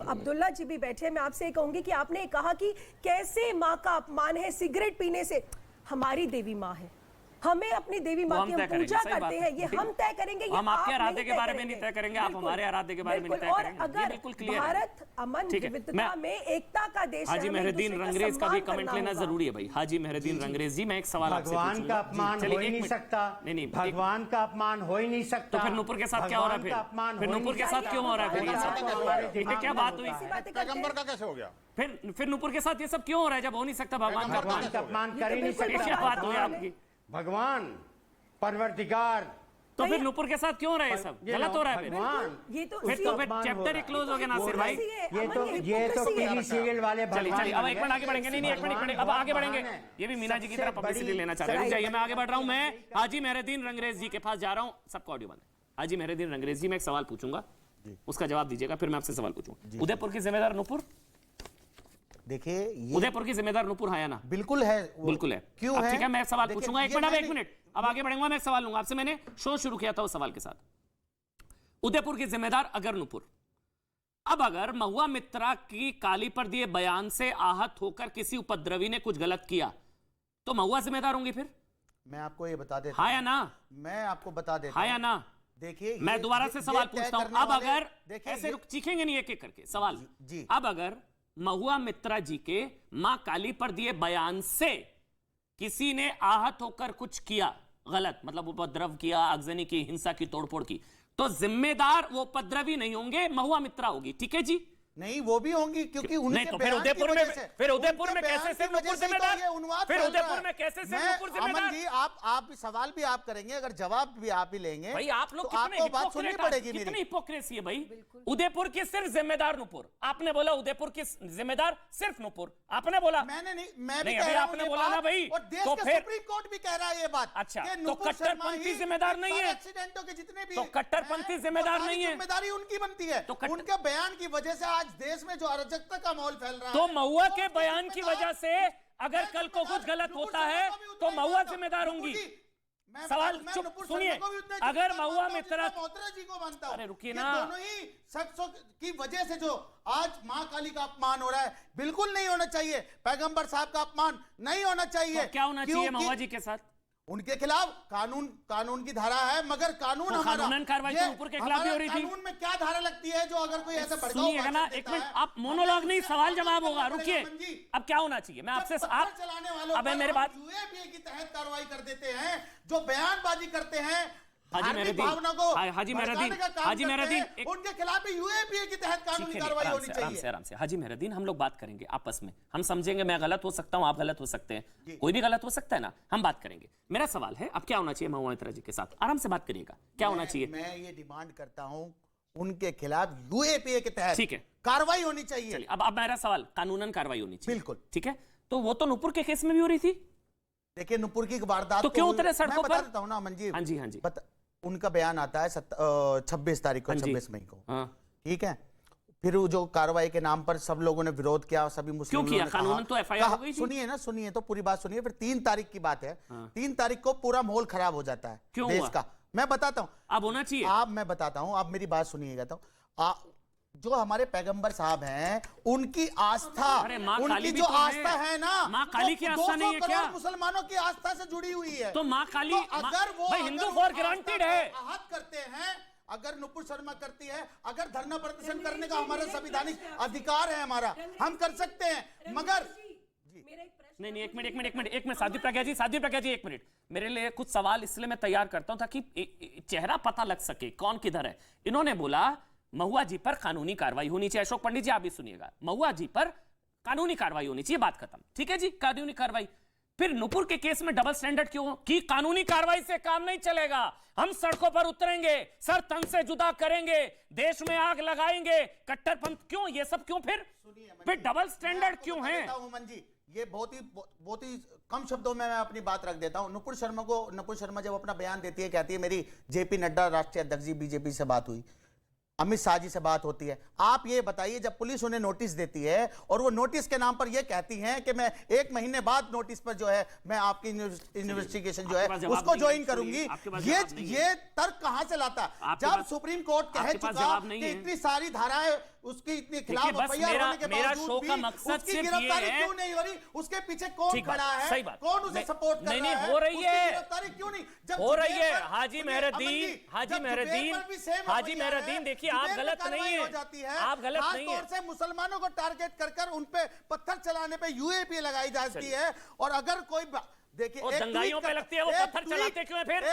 अब्दुल्ला जी भी बैठे, मैं आपसे कहूंगी कि आपने कहा कि कैसे माँ का अपमान है सिगरेट पीने से। हमारी देवी माँ है, हमें अपनी देवी माँ की हम पूजा करते हैं, ये हम तय करेंगे। हम आपके आराध्य के बारे में नहीं तय करेंगे, आप हमारे आराध्य के बारे में नहीं तय करेंगे। अगर बिल्कुल क्लियर है, भारत अमन विविधता में एकता का देश है। हाजी मेहरुद्दीन रंगरेज का भी कमेंट लेना जरूरी है भाई। हाजी मेहरुद्दीन रंगरेज जी, मैं एक सवाल आपसे पूछूंगा। भगवान का अपमान हो ही नहीं सकता। नहीं, भगवान का अपमान हो ही नहीं सकता। तो फिर नूपुर के साथ क्या हो रहा है? फिर नूपुर के साथ क्यों हो रहा है? क्या बात हुई? पैगंबर का कैसे हो गया? फिर नूपुर के साथ ये सब क्यों हो रहा है जब हो नहीं सकता? भगवान का अपमान कर ही नहीं सकता। क्या बात हुई आपकी? भगवान परवरदिगार, तो फिर नूपुर के साथ क्यों हो रहा है? सब गलत हो रहा है। ये तो फिर चैप्टर ही क्लोज हो गया नासिर भाई। ये तो टीवी सीरियल वाले। चलिए अब एक मिनट आगे बढ़ेंगे। नहीं, एक मिनट, अब आगे बढ़ेंगे। ये भी मीना जी की तरह पब्लिसिटी लेना चाह रहे हैं। चाहिए, मैं आगे बढ़ रहा हूँ। मैं हाजी मेहरुद्दीन रंगरेज जी के पास जा रहा हूँ। सबका ऑडियो बंद है। हाजी मेहरुद्दीन रंगरेज जी, मैं एक सवाल पूछूंगा, उसका जवाब दीजिएगा, फिर मैं आपसे सवाल पूछूंगा। उदयपुर की जिम्मेदार नूपुर? देखिए, उदयपुर की जिम्मेदार नूपुर है या ना? बिल्कुल है, बिल्कुल है। क्यों है? ठीक है, मैं सवाल पूछूंगा। एक मिनट, अब आगे बढ़ेंगे। मैं सवाल लूंगा आपसे। मैंने शो शुरू किया था उस सवाल के साथ। उदयपुर की जिम्मेदार अगर नूपुर, अब अगर महुआ मित्रा की काली पर दिए बयान से आहत होकर किसी उपद्रवी ने कुछ गलत किया, तो महुआ जिम्मेदार होंगी? फिर मैं आपको ये बता देता हूं, हाँ या ना? मैं आपको बता देता हूं, हाँ या ना? देखिए, मैं दोबारा से सवाल पूछता हूं। अब अगर ऐसे चीखेंगे नहीं एक एक करके सवाल जी। अब अगर महुआ मित्रा जी के मां काली पर दिए बयान से किसी ने आहत होकर कुछ किया गलत, मतलब उपद्रव किया, आगजनी की, हिंसा की, तोड़फोड़ की, तो जिम्मेदार वो उपद्रवी नहीं होंगे, महुआ मित्रा होगी। ठीक है जी? नहीं, वो भी होंगी, क्योंकि उनके नहीं, तो फिर उदयपुर में कैसे सिर्फ नूपुर जिम्मेदार? फिर उदयपुर में कैसे सिर्फ नूपुर जिम्मेदार? अमन जी, आप सवाल भी आप करेंगे, अगर जवाब भी आप ही लेंगे भाई, आप लोग तो आपको बात सुननी पड़ेगी। कितनी हिपोक्रेसी है भाई। उदयपुर की सिर्फ जिम्मेदार नूपुर, आपने बोला उदयपुर की जिम्मेदार सिर्फ नूपुर, आपने बोला। मैंने नहीं, मैं भी कह रहा हूं, आपने बोला ना भाई, तो फिर सुप्रीम कोर्ट भी कह रहा है ये बात। अच्छा, तो कट्टरपंथी जिम्मेदार नहीं है? एक्सीडेंटों के जितने भी, तो कट्टरपंथी जिम्मेदार नहीं है? जिम्मेदारी उनकी बनती है। उनके बयान की वजह से आज देश में जो अराजकता का माहौल फैल रहा है, तो महुआ के बयान की वजह से अगर कल को कुछ गलत होता है तो महुआ जिम्मेदार होंगी। सवाल चुप सुनिए, अगर महुआ मित्रा जी को मानता हूं, अरे रुकिए ना, दोनों ही शख्सों की वजह से जो आज मां काली का अपमान हो रहा है, बिल्कुल नहीं होना चाहिए। पैगंबर साहब का अपमान नहीं होना चाहिए। तो क्या होना चाहिए महुआ जी के साथ? उनके खिलाफ कानून की धारा है, मगर कानून तो हमारा कानूनन कार्रवाई तो ऊपर के खिलाफ भी हो रही थी। कानून में क्या धारा लगती है जो अगर कोई ऐसा भड़काऊ सुनिएगा ना, एक मिनट, आप मोनोलॉग नहीं, सवाल जवाब होगा, रुकिए। अब क्या होना चाहिए, मैं आपसे आप चलाने वालों अब मेरे बात यूएपीए की तहत कार्रवाई कर देते हैं, जो बयानबाजी करते हैं, हाजी मेहरुद्दीन, हाजी मेहरुद्दीन, उनके खिलाफ भी यूएपीए की तहत कानूनी कार्रवाई होनी चाहिए। आराम से हाजी मेहरुद्दीन, हम लोग बात करेंगे आपस में, हम समझेंगे, मैं गलत हो सकता हूं, आप गलत हो सकते हैं, कोई भी गलत हो सकता है ना, हम बात करेंगे। मेरा सवाल है, अब क्या होना चाहिए महुआ मोइत्रा जी के साथ, आराम से बात करिएगा, क्या होना चाहिए? मैं ये डिमांड करता हूं उनके खिलाफ यूएपीए के तहत ठीक है कार्रवाई होनी चाहिए। अब मेरा सवाल, कानूनन कार्रवाई होनी चाहिए, बिल्कुल ठीक है। तो वो तो नुपुर के केस में भी हो रही थी। देखिए नुपुर की वारदात तो क्यों उतरे सड़कों पर? बता देता हूं ना अमन जी। हाँ जी, हाँ जी। उनका बयान आता है 26 तारीख को, 26 मई को, ठीक है। फिर वो जो कार्रवाई के नाम पर सब लोगों ने विरोध किया, सभी मुस्लिम क्यों किया? कानूनन तो एफआईआर हो गई थी। सुनिए तो पूरी बात सुनिए। फिर 3 तारीख की बात है, 3 तारीख को पूरा माहौल खराब हो जाता है देश का। मैं बताता हूँ, अब होना चाहिए, आप मैं बताता हूँ, आप मेरी बात सुनिएगा। तो जो हमारे पैगंबर साहब हैं, उनकी आस्था, उनकी जो आस्था है ना, माँ काली की आस्था नहीं है क्या? मुसलमानों की आस्था से जुड़ी हुई है। तो माँ काली, तो अगर वो हिंदू फॉर ग्रांटेड है, आहत करते हैं, अगर नुपुर शर्मा करती है, अगर धरना प्रदर्शन करने का हमारा संवैधानिक अधिकार है, हमारा, हम कर सकते हैं, मगर नहीं, एक मिनट, साध्वी प्रज्ञा जी, एक मिनट। मेरे लिए कुछ सवाल इसलिए मैं तैयार करता हूं ताकि चेहरा पता लग सके कौन किधर है। इन्होंने बोला महुआ जी पर कानूनी कार्रवाई होनी चाहिए। अशोक पंडित जी आप भी सुनिएगा, महुआ जी पर कानूनी कार्रवाई होनी चाहिए, बात खत्म, ठीक है जी, कानूनी कार्रवाई। फिर नुपुर के केस में डबल स्टैंडर्ड क्यों? कि कानूनी कार्रवाई से काम नहीं चलेगा, हम सड़कों पर उतरेंगे, सर तन से जुदा करेंगे, देश में आग लगाएंगे, कट्टरपंथ क्यों, ये सब क्यों? फिर डबल स्टैंडर्ड क्यों है? ये बहुत ही कम शब्दों में मैं अपनी बात रख देता हूं। नुपुर शर्मा जब अपना बयान देती है, कहती है मेरी जेपी नड्डा राष्ट्रीय अध्यक्ष जी बीजेपी से बात हुई, अमित शाह जी से बात होती है। आप ये बताइए, जब पुलिस उन्हें नोटिस देती है और वो नोटिस के नाम पर ये कहती हैं कि मैं 1 महीने बाद नोटिस पर जो है मैं आपकी इन्वेस्टिगेशन जो है उसको ज्वाइन करूंगी, ये तर्क कहां से लाता? जब सुप्रीम कोर्ट कह चुका कि इतनी सारी धाराएं उसके इतने खिलाफ एफआईआर होने के बावजूद भी उसकी गिरफ्तारी क्यों नहीं हो रही? उसके पीछे कौन खड़ा है? कौन उसे सपोर्ट कर रहा है? हो रही है, गिरफ्तारी क्यों नहीं हो रही है? हाजी मेहरुद्दीन, देखिए आप गलत नहीं है, आप गलत नहीं है। खासतौर से मुसलमानों को टारगेट कर उन पे पत्थर चलाने पे यूएपीए लगाई जाती है। और अगर कोई देखिए दंगाइयों पे लगती है, वो पत्थर चलाते क्यों है? फिर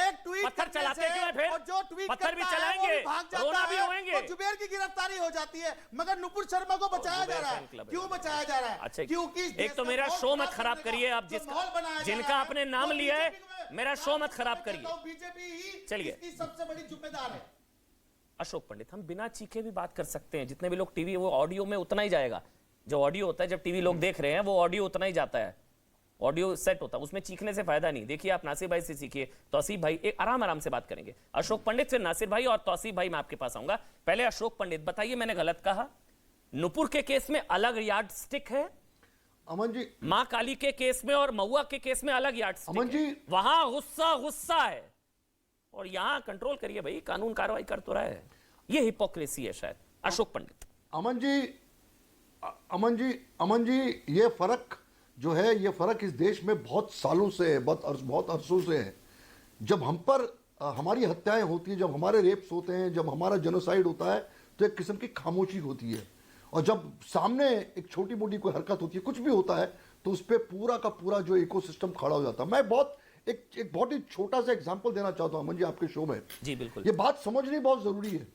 पत्थर चलाते क्यों है? फिर और जो ट्वीट पत्थर भी चलाएंगे, रोना भी होएंगे, तो जुबैर की गिरफ्तारी हो जाती है, मगर नुपुर शर्मा को बचाया जा रहा है। क्यों बचाया जा रहा है? अच्छा, क्योंकि एक तो मेरा शो मत खराब करिए आप, जिनका आपने नाम लिया है, मेरा शो मत खराब करिए। बीजेपी ही चलिए, इसकी सबसे बड़ी जिम्मेदार है। अशोक पंडित, हम बिना चीखे भी बात कर सकते हैं, जितने भी लोग टीवी, वो ऑडियो में उतना ही जाएगा, जो ऑडियो होता है जब टीवी लोग देख रहे हैं वो ऑडियो उतना ही जाता है, ऑडियो सेट होता है, उसमें चीखने से फायदा नहीं। देखिए आप नासिर भाई से सीखिए, तौसीफ भाई, एक आराम से बात करेंगे। अशोक पंडित से नासिर भाई और तौसीफ भाई मैं आपके पास आऊंगा। पहले अशोक पंडित बताइए, मैंने गलत कहा? नुपुर के केस में अलग यार्ड स्टिक है अमन जी, मां काली के केस में और महुआ के केस में अलग यार्ड स्टिक है। वहां गुस्सा है और यहां कंट्रोल करिए भाई, कानून कार्रवाई कर तो रहा है, ये हिपोक्रेसी है शायद। अशोक पंडित। अमन जी, ये फर्क जो है, ये फर्क इस देश में बहुत सालों से है, बहुत अरसों से है। जब हम पर हमारी हत्याएं होती हैं, जब हमारे रेप्स होते हैं, जब हमारा जेनोसाइड होता है, तो एक किस्म की खामोशी होती है। और जब सामने एक छोटी मोटी कोई हरकत होती है, कुछ भी होता है, तो उस पर पूरा का पूरा जो इकोसिस्टम खड़ा हो जाता है। मैं एक बहुत ही छोटा सा एग्जांपल देना चाहता हूं अमन जी आपके शो में। जी बिल्कुल, ये बात समझनी बहुत जरूरी है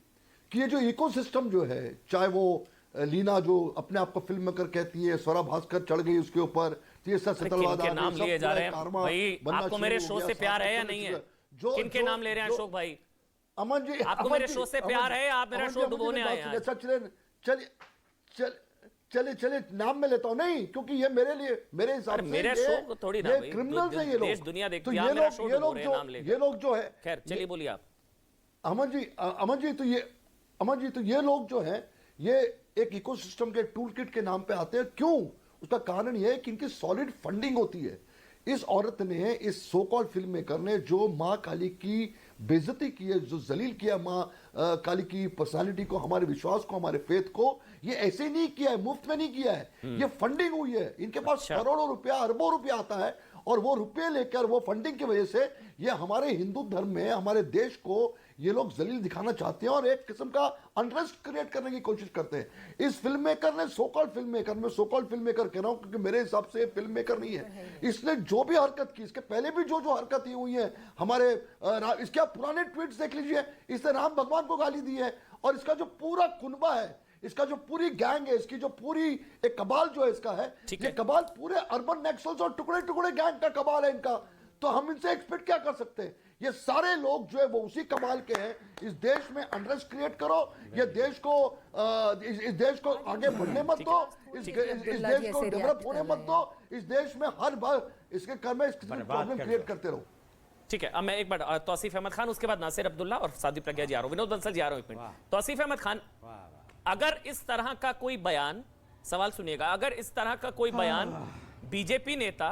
कि ये जो इकोसिस्टम जो है, चाहे वो लीना जो अपने आप को फिल्म मेकर कहती है, स्वरा भास्कर चढ़ गई उसके ऊपर, किनके नाम लिए जा रहे हैं भाई? आपको मेरे शो से प्यार है या नहीं है? किनके नाम ले रहे हैं अशोक भाई? अमन जी, आपको मेरे शो से प्यार है? आप मेरा शो डुबोने आए हैं? चलिए नाम में लेता हूं, नहीं, क्योंकि ये मेरे लिए, मेरे हिसाब से मेरे शो को थोड़ी ना भाई, क्रिमिनल्स हैं ये लोग, देश दुनिया देखती है। आप मेरा शो डुबो रहे हैं नाम लेकर। ये लोग जो है, खैर चलिए बोलिए आप। अमन जी तो ये लोग जो है, ये एक इकोसिस्टम के टूल किट के नाम पे आते हैं। क्यों? उसका कारण यह है कि इनकी सॉलिड फंडिंग होती है। इस औरत ने, इस सो कॉल्ड फिल्म मेकर ने जो माँ काली की बेइज्जती की है, जो जलील किया माँ काली की पर्सनालिटी को, हमारे विश्वास को, हमारे फेथ को, ये ऐसे ही नहीं किया है, मुफ्त में नहीं किया है, ये फंडिंग हुई है। इनके पास करोड़ों रुपया, अरबों रुपया आता है और वो रुपए लेकर, वो फंडिंग की वजह से ये हमारे हिंदू धर्म में, हमारे देश को ये लोग जलील दिखाना चाहते हैं और एक किस्म का अनरेस्ट क्रिएट करने की कोशिश करते हैं। इस फिल्म मेकर ने, सोकॉल्ड फिल्म मेकर, मैं सोकॉल्ड फिल्म मेकर कह रहा हूं क्योंकि मेरे हिसाब से फिल्म मेकर नहीं है, इसने जो भी हरकत की, इसके पहले भी जो हरकत हुई है हमारे इसके आप पुराने ट्वीट्स देख लीजिए, इसने राम भगवान को गाली दी है और इसका जो पूरा कुनबा है, इसका जो पूरी गैंग है, इसकी जो पूरी एक कबाल जो है इसका है, ये कबाल पूरे अर्बन नक्सल्स और टुकड़े टुकड़े गैंग का कबाल है इनका। तो हम इनसे एक्सपेक्ट क्या कर सकते हैं? ये सारे लोग जो है वो उसी कमाल के हैं। इस देश में अनरेस्ट क्रिएट करो, ये देश को इस देश को आगे बढ़ने मत दो, इस देश को डेवलप होने मत दो, इस देश में हर बार इसके कर में प्रॉब्लम क्रिएट करते रहो। ठीक है, अब मैं एक बार तौसीफ अहमद खान, उसके बाद नासिर अब्दुल्ला और सादी प्रज्ञा जी आ रहा हूं, विनोद बंसल जी आ रहा हूं, एक मिनट। तौसीफ अहमद खान, अगर इस तरह का कोई बयान, सवाल सुनिएगा, अगर इस तरह का कोई बयान बीजेपी नेता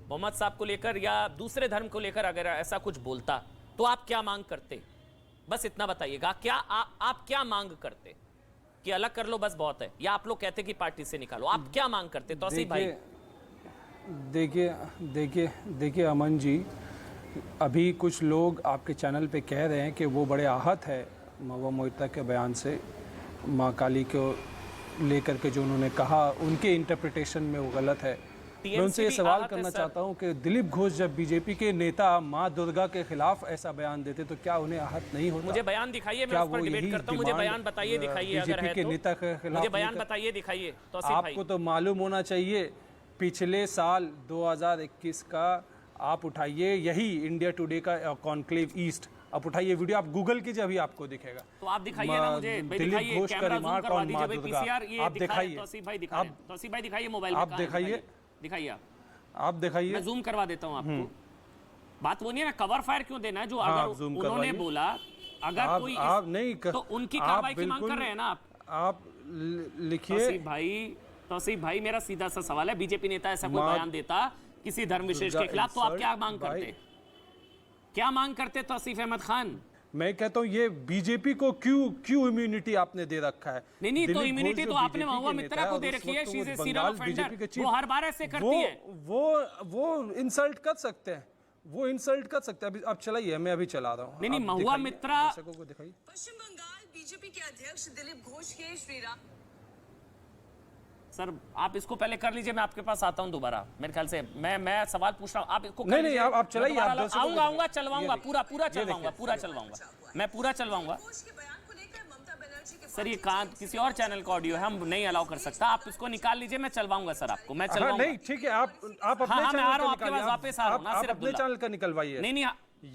मोहम्मद साहब को लेकर या दूसरे धर्म को लेकर अगर ऐसा कुछ बोलता तो आप क्या मांग करते? बस इतना बताइएगा, क्या आप क्या मांग करते? कि अलग कर लो बस बहुत है, या आप लोग कहते कि पार्टी से निकालो? आप क्या मांग करते तौसीफ भाई? देखिए अमन जी, अभी कुछ लोग आपके चैनल पे कह रहे हैं कि वो बड़े आहत है महबूबा मोइत्रा के बयान से, माँ काली को लेकर के जो उन्होंने कहा उनके इंटरप्रिटेशन में वो गलत है। मैं उनसे ये सवाल करना चाहता हूं कि दिलीप घोष जब बीजेपी के नेता मां दुर्गा के खिलाफ ऐसा बयान देते तो क्या उन्हें आहत नहीं होता? मुझे बयान दिखाइए, मैं उस पर डिबेट करता हूं। मुझे बयान बताइए, दिखाइए अगर है के नेता के खिलाफ। मुझे बयान बताइए, दिखाइए तौसीफ भाई। आपको तो मालूम होना चाहिए, पिछले साल 2021 का आप उठाइए, यही इंडिया टुडे का कॉन्क्लेव ईस्ट, आप उठाइए वीडियो, आप गूगल कीजिए, अभी आपको दिखेगा। तो आप दिखाइए ना मुझे, दिलीप घोष का रिमार्क ऑन मां दुर्गा, आप दिखाइए, तौसीफ भाई दिखाइए, तौसीफ भाई दिखाइए मोबाइल में, आप दिखाइए, दिखाइए आप दिखाइए, मैं जूम करवा देता हूं आपको। बात वो नहीं है ना, कवर फायर क्यों देना है? जो अगर उन्होंने बोला, अगर कोई आप नहीं तो उनकी कार्रवाई की मांग कर रहे हैं ना आप लिखिए। तौसीफ भाई मेरा सीधा सा सवाल है, बीजेपी नेता ऐसा कोई बयान देता किसी धर्म विशेष के खिलाफ तो आप क्या मांग करते? क्या मांग करते तौसीफ अहमद खान? मैं कहता हूँ ये बीजेपी को क्यों इम्यूनिटी आपने दे रखा है? नहीं तो इम्यूनिटी तो आपने महबूबा मित्रा को दे रखी है, she is a serial offender, वो हर बार ऐसे करती है। वो इंसल्ट कर सकते हैं, वो इंसल्ट कर सकते हैं। अब चलाइए, मैं अभी चला रहा हूँ। नहीं महबूबा मित्रा, पश्चिम बंगाल बीजेपी के अध्यक्ष दिलीप घोष के श्रीराम। सर आप इसको पहले कर लीजिए, मैं आपके पास आता हूं दोबारा। मेरे ख्याल से मैं सवाल पूछ रहा हूं, आप इसको नहीं आप चलाइए, आऊंगा चलवाऊंगा, पूरा चलवाऊंगा, मैं पूरा चलवाऊंगा। सर ये किसी और चैनल का ऑडियो है, हम नहीं अलाउ कर सकता, आप इसको निकाल लीजिए, मैं चलवाऊंगा सर आपको, मैं चलवाऊंगा। नहीं ठीक है, आप अपने चैनल का निकलवाइए। नहीं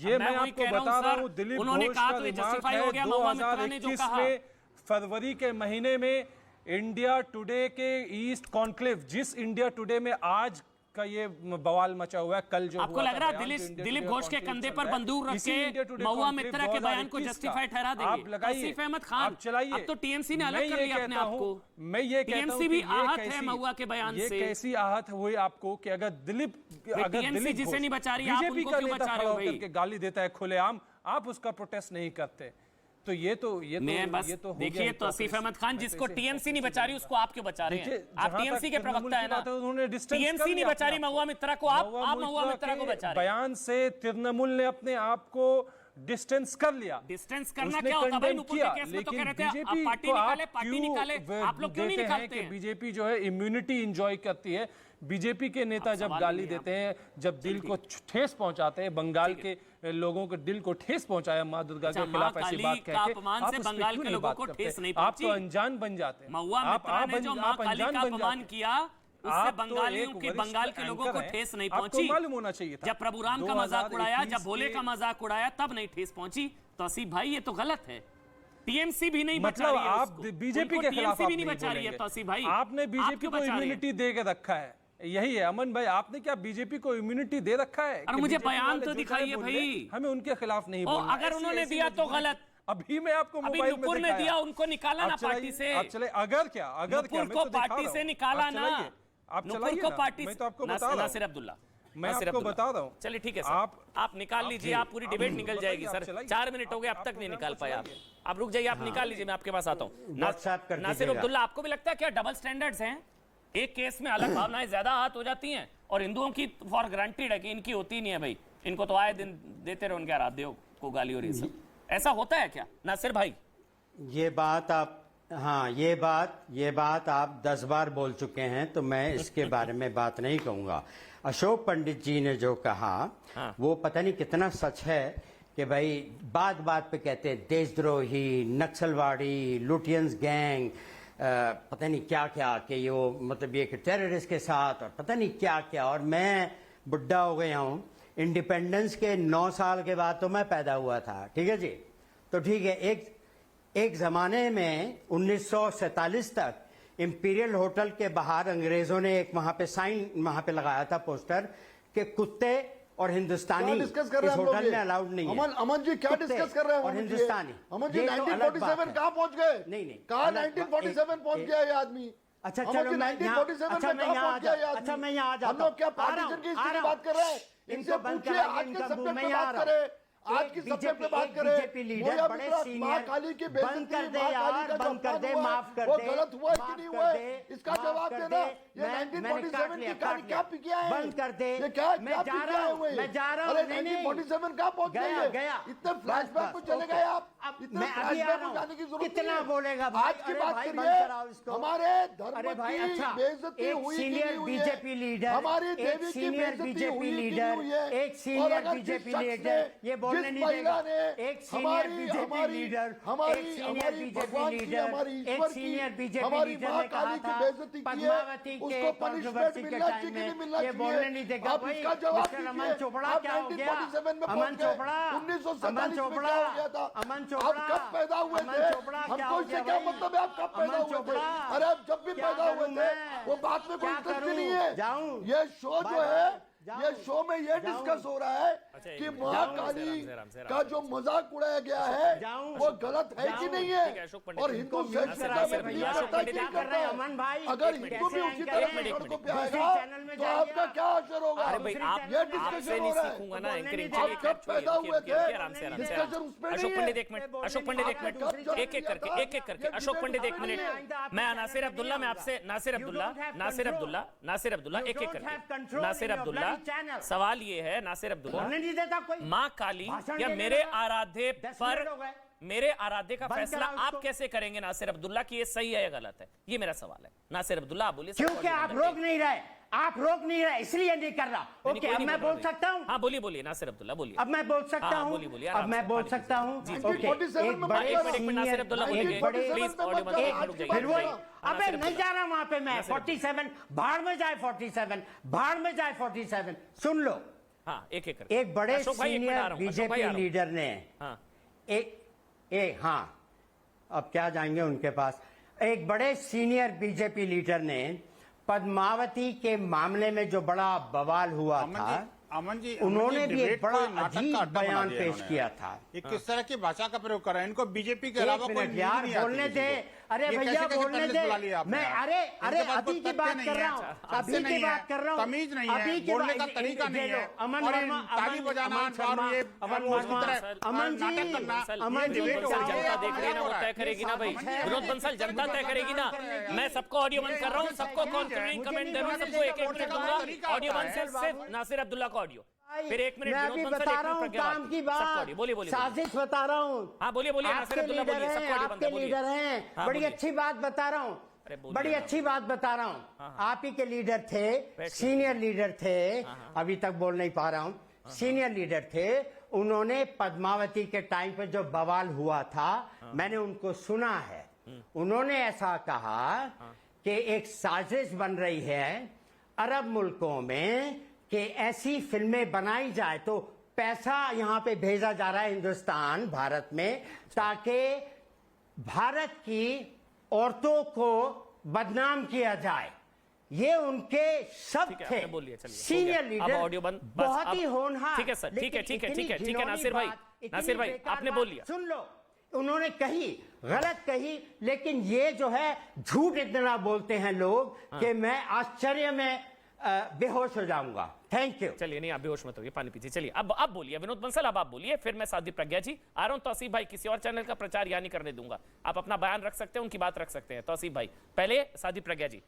ये मैं आपको बता रहा हूँ, दिलीप घोष का रिमार्क है 2021 में फरवरी के महीने में इंडिया टुडे के ईस्ट कॉन्क्लेव, जिस इंडिया टुडे में आज का ये बवाल मचा हुआ है, कल जो आपको लग रहा है दिलीप घोष के कंधे पर बंदूक रख के महबूबा मित्रा के बयान को जस्टिफाई ठहरा देंगे? तौसीफ अहमद खान, अब तो टीएमसी ने अलग कर लिया अपने आप को। मैं ये कहता हूं टीएमसी भी आहत है महबूबा के बयान से। ये कैसी आहत हुई आपको कि अगर दिलीप जिसे नहीं बचा रही, आप उनको क्यों बचा रहे हो भाई? गाली देता है खुलेआम, आप उसका प्रोटेस्ट नहीं करते, तो ये तो देखिए तौसीफ अहमद खान, जिसको टीएमसी नहीं बचा रही उसको आप क्यों बचा रहे हैं? आप टीएमसी के प्रवक्ता है ना, टीएमसी नहीं बचा रही महबूबा मित्रा को, आप महबूबा मित्रा को बचा रहे हैं। बयान से तृणमूल ने अपने आप को डिस्टेंस कर लिया। डिस्टेंस करना क्या होता है भाई? नुपुर के केस में तो कह रहे थे पार्टी निकाले, आप लोग क्यों नहीं निकालते हैं? बीजेपी जो है इम्यूनिटी एंजॉय करती है। बीजेपी के नेता जब गाली देते हैं, जब दिल को ठेस पहुंचाते हैं, बंगाल के लोगों को दिल को ठेस पहुंचाया मां दुर्गा के खिलाफ ऐसी बात कहके, आप बंगाल के लोगों को ठेस नहीं आप तो अनजान बन जाते हैं। आप अनजान बन जाते किया, उससे बंगाल के लोगों को ठेस नहीं पहुंची। मालूम होना चाहिए था, जब प्रभु राम का मजाक उड़ाया, जब भोले का मजाक उड़ाया, तब नहीं ठेस पहुंची। तौसीफ भाई ये तो गलत है, टीएमसी भी नहीं बचा रही है, आप बीजेपी के खिलाफ भी नहीं बचा रही है। तौसीफ भाई आपने बीजेपी को इम्यूनिटी दे के रखा है, यही है अमन भाई, आपने क्या बीजेपी को इम्यूनिटी दे रखा है? और मुझे बयान तो दिखाइए भाई, हमें उनके खिलाफ नहीं बोलना। अगर उन्होंने दिया तो गलत, अभी मैं आपको मोबाइल में ने दिया, उनको निकाला ना पार्टी से। चले अगर क्या को पार्टी से निकाला ना, आप चलाइए को पार्टी, मैं तो आपको बता रहा हूं, नासिर अब्दुल्ला, मैं आपको बता रहा हूं। चलिए ठीक है सर, आप निकाल लीजिए, आप पूरी डिबेट निकल जाएगी सर। 4 मिनट हो गए, अब तक नहीं निकाल पाए आप रुक जाइए, आप निकाल लीजिए, मैं आपके पास आता हूँ। नासिर अब्दुल्ला, आपको भी लगता है क्या डबल स्टैंडर्ड्स हैं? एक केस में अलग भावनाएं ज्यादा हाथ हो जाती हैं और हिंदुओं की फॉर ग्रांटेड है कि इनकी होती नहीं है भाई, इनको तो आए दिन देते रहो उनके आराध्यों को गाली और ये सब। ऐसा होता है क्या नासिर भाई? ये बात आप, हाँ ये बात आप 10 बार बोल चुके हैं, तो मैं इसके बारे में बात नहीं कहूंगा। अशोक पंडित जी ने जो कहा वो पता नहीं कितना सच है कि भाई बात बात पे कहते हैं देशद्रोही, नक्सलवाड़ी, लुटियंस गैंग, पता नहीं क्या क्या, कि ये वो मतलब ये कि टेररिस्ट के साथ और पता नहीं क्या क्या। और मैं बुढ़ा हो गया हूँ, इंडिपेंडेंस के 9 साल के बाद तो मैं पैदा हुआ था, ठीक है जी। तो ठीक है, एक जमाने में 1947 तक इंपीरियल होटल के बाहर अंग्रेजों ने एक वहां पे साइन वहां पे लगाया था पोस्टर कि कुत्ते और हिंदुस्तानी डिस्कस कर रहे हैं इस होटल में अलाउड नहीं है। अमन जी क्या डिस्कस कर रहे हैं? और हिंदुस्तानी, अमन जी 1947 कहाँ पहुंच गए? नहीं कहाँ 1947 पहुंच गया ये आदमी? अच्छा चलो, मैं 1947 में कहाँ पहुंच गया ये आदमी? अच्छा मैं यहाँ आ जाता हूँ। हम लोग क्या पार्टीशन की हिस्ट्री की बात कर रहे हैं? इनसे पूछिए आज के सब्जेक्ट पे बात करें, आज की सब्जेक्ट पे बात करें। बीजेपी लीडर बड़े सीनियर, बंद कर दे यार, बंद कर दे, माफ कर दे, वो गलत हुआ है कि नहीं हुआ है, इसका जवाब देना। ये 1947 की कहानी क्या पिकिया है? बंद कर दे। ये क्या मैं जा रहा हूँ, मैं जा रहा हूँ। 1947 कहाँ पहुंच गए? इतने फ्लैशबैक में चले गए आप? मैं अभी आ रहा हूँ, कितना बोलेगा भाई? आज की बात करिए, हमारे धर्म की बेइज्जती हुई कि नहीं हुई है? बीजेपी लीडर, हमारी देवी की बेइज्जती हुई कि नहीं हुई है? एक सीनियर बीजेपी लीडर ये बोलने नहीं देगा। एक सीनियर बीजेपी लीडर, एक सीनियर बीजेपी लीडर, एक सीनियर बीजेपी लीडर ने कहा था पद्मावती के कंट्रोवर्सी के टाइम में ये बोलने नहीं देगा भाई। मिस्टर अमन चोपड़ा क्या हो गया? अमन चोपड़ा, अमन चोपड़ा, अमन चोपड़ा, आप कब पैदा हुए थे? हमको इससे क्या मतलब है आप कब पैदा हुए थे? अरे आप जब भी पैदा हुए थे वो बात में कोई इंटरेस्ट नहीं है। ये शो जो है, ये शो में ये डिस्कस हो रहा है कि माँ काली का जो मजाक उड़ाया गया है वो गलत है कि नहीं है, और हिंदू अमन भाई अगर हिंदू भी उसी तरह सड़कों पे आएगा तो आपका क्या असर होगा? ये डिस्कशन हो रहा है। आप कब पैदा हुए थे? डिस्कशन उसमें नहीं है। अशोक पंडित एक मिनट, अशोक पंडित एक मिनट, एक एक करके अशोक पंडित एक मिनट। मैं नासिर अब्दुल्ला, मैं आपसे नासिर अब्दुल्ला एक एक करके। नासिर अब्दुल्ला, सवाल ये है नासिर अब्दुल्ला, माँ काली या मेरे आराध्य पर मेरे आराध्य का फैसला आप कैसे करेंगे नासिर अब्दुल्ला कि ये सही है या गलत है? ये मेरा सवाल है। नासिर अब्दुल्ला आप बोलिए। क्योंकि आप रोक नहीं रहे, आप रोक नहीं रहे इसलिए नहीं कर रहा। ओके, अब मैं बोल सकता हूँ? हाँ बोलिए नासिर अब्दुल्ला बोलिए। अब मैं बोल सकता हूँ? बोलिए अब मैं बोल सकता हूँ? अबे नहीं जा रहा वहां पे मैं। 47 भाड़ में जाए, 47 भाड़ में जाए, 47 सुन लो। हाँ एक एक बड़े सीनियर बीजेपी लीडर ने हाँ अब क्या जाएंगे उनके पास। एक बड़े सीनियर बीजेपी लीडर ने पद्मावती के मामले में जो बड़ा बवाल हुआ था, अमन जी, उन्होंने भी एक बड़ा अजीब बयान पेश किया था। ये किस तरह की भाषा का प्रयोग कर रहे हैं? इनको बीजेपी के अलावा कोई यार बोलने दे। अरे भैया बोलने दे। मैं अरे अभी की बात कर रहा हूँ, अभी की बात कर रहा हूँ। तमीज नहीं है, बोलने का तरीका नहीं है। अमन वर्मा, ताली बजाना, अमन जी जनता देख रही है ना, वो तय करेगी ना भाई। विनोद बंसल, जनता तय करेगी ना। मैं सबको ऑडियो बंद कर रहा हूँ, सबको कॉन्फ्रेंसिंग कमेंट दे रहा हूँ, सबको एक मिनट दूंगा। ऑडियो बंद सिर्फ नासिर अब्दुल्ला को ऑडियो, फिर 1 मिनट मैं अभी बता रहा हूँ काम की बात, बोलिए साजिश बता रहा हूँ। हाँ बोलिए आपके लीडर हैं, बड़ी अच्छी बात बता रहा हूँ, बड़ी अच्छी बात बता रहा हूँ। आप ही के लीडर थे, सीनियर लीडर थे, अभी तक बोल नहीं पा रहा हूँ, सीनियर लीडर थे। उन्होंने पद्मावती के टाइम पे जो बवाल हुआ था, मैंने उनको सुना है। उन्होंने ऐसा कहा कि एक साजिश बन रही है अरब मुल्कों में कि ऐसी फिल्में बनाई जाए, तो पैसा यहाँ पे भेजा जा रहा है हिंदुस्तान, भारत में, ताकि भारत की औरतों को बदनाम किया जाए। ये उनके सब थे सीनियर लीडर, बहुत ही होनहार। ठीक है सर, ठीक है नासिर भाई आपने बोल लिया। सुन लो, उन्होंने कही, गलत कही, लेकिन ये जो है झूठ इतना बोलते हैं लोग कि मैं आश्चर्य में बेहोश हो जाऊंगा। Thank you. चलिए नहीं आप बेहोश मत होइए, पानी पीजिए। चलिए अब बोलिए विनोद बंसल, अब आप बोलिए, फिर मैं साध्वी प्रज्ञा जी आ रहा हूं। तौसीफ भाई, किसी और चैनल का प्रचार यहाँ नहीं करने दूंगा। आप अपना बयान रख सकते हैं, उनकी बात रख सकते हैं। तौसीफ भाई पहले, साध्वी प्रज्ञा जी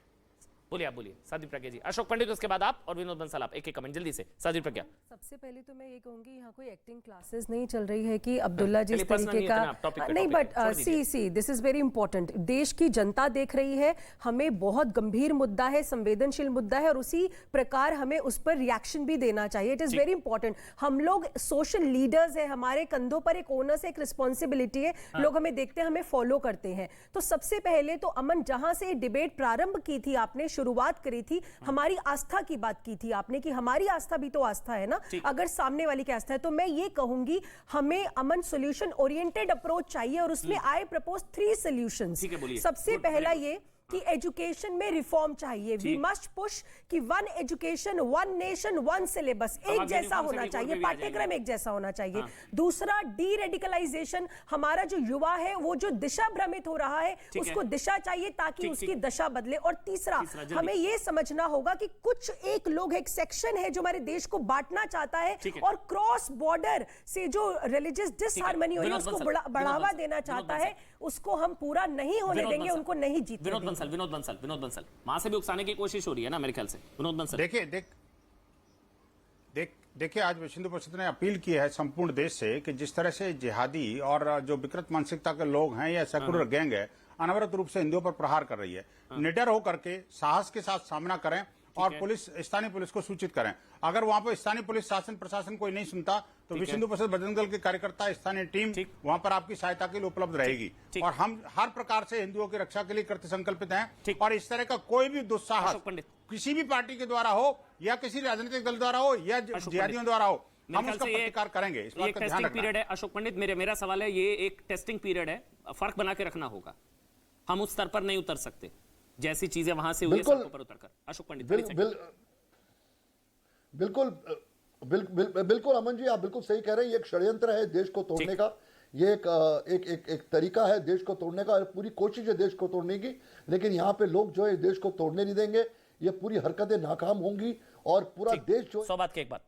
बोलिए, आप बोलिए साध्वी प्रज्ञा जी। अशोक पंडित, उसके बाद आप और विनोद बंसल, आप एक कमेंट जल्दी से। साध्वी प्रज्ञा। सबसे पहले तो मैं ये कहूंगी यहाँ कोई एक्टिंग क्लासेस नहीं चल रही है कि अब्दुल्ला जिस तरीके का नहीं, but see this is very important. देश की जनता देख रही है, हमें बहुत गंभीर मुद्दा है, संवेदनशील मुद्दा है, और उसी प्रकार हमें उस पर रिएक्शन भी देना चाहिए। It is very important. हम लोग सोशल लीडर्स है, हमारे कंधों पर एक ओनस, एक रिस्पॉन्सिबिलिटी है। लोग हमें देखते हैं, हमें फॉलो करते हैं। तो सबसे पहले तो अमन, जहां से डिबेट प्रारंभ की थी आपने, शुरुआत करी थी, हमारी आस्था की बात की थी आपने कि हमारी आस्था भी तो आस्था है ना, अगर सामने वाली की आस्था है। तो मैं ये कहूंगी हमें अमन सॉल्यूशन ओरिएंटेड अप्रोच चाहिए, और उसमें आई प्रपोज 3 सॉल्यूशंस। सबसे पहला ये कि एजुकेशन में रिफॉर्म चाहिए। वी मस्ट पुश कि 1 एजुकेशन 1 नेशन 1 सिलेबस, एक जैसा होना चाहिए, पाठ्यक्रम एक जैसा होना चाहिए। दूसरा, डी रेडिकलाइजेशन। हमारा जो युवा है वो जो दिशा भ्रमित हो रहा है, उसको दिशा चाहिए ताकि उसकी दशा बदले। और तीसरा, हमें ये समझना होगा कि कुछ एक लोग, एक सेक्शन है जो हमारे देश को बांटना चाहता है, और क्रॉस बॉर्डर से जो रिलीजियस डिसहार्मनी हो रही है उसको बढ़ावा देना चाहता है, उसको हम पूरा नहीं होने देंगे, उनको नहीं जीतने देंगे। विनोद बंसल वहां से भी उकसाने की कोशिश हो रही है ना मेरे ख्याल से। विनोद बंसल, देखिए आज विश्व हिंदू परिषद ने अपील की है संपूर्ण देश से कि जिस तरह से जिहादी और जो विकृत मानसिकता के लोग हैं या सेकुलर गैंग है, अनवरत रूप से हिंदुओं पर प्रहार कर रही है, निडर होकर के साहस के साथ सामना करें और स्थानीय पुलिस को सूचित करें। अगर वहां पर स्थानीय पुलिस, शासन प्रशासन कोई नहीं सुनता तो विश्व हिंदू परिषद बजरंग दल के कार्यकर्ता, स्थानीय टीम वहां पर आपकी सहायता के लिए उपलब्ध रहेगी। और हम हर प्रकार से हिंदुओं की रक्षा के लिए कृत संकल्पित हैं। और इस तरह का कोई भी दुस्साहस किसी भी पार्टी के द्वारा हो या किसी राजनीतिक दल द्वारा हो या जिहादियों द्वारा हो, हम उसका प्रतिकार करेंगे। इस बात का ध्यान रखना पीरियड है। अशोक पंडित, मेरा सवाल है, ये एक टेस्टिंग पीरियड है, फर्क बना के रखना होगा। हम उस स्तर पर नहीं उतर सकते जैसी चीजें वहां से हुई पर उतरकर। अशोक पंडित, बिल्कुल अमन जी, आप बिल्कुल सही कह रहे हैं। ये एक षड्यंत्र है देश को तोड़ने का, ये एक तरीका है देश को तोड़ने का, पूरी कोशिश है देश को तोड़ने की। लेकिन यहाँ पे लोग जो है देश को तोड़ने नहीं देंगे, ये पूरी हरकतें नाकाम होंगी और पूरा देश जो 100 बात की एक बात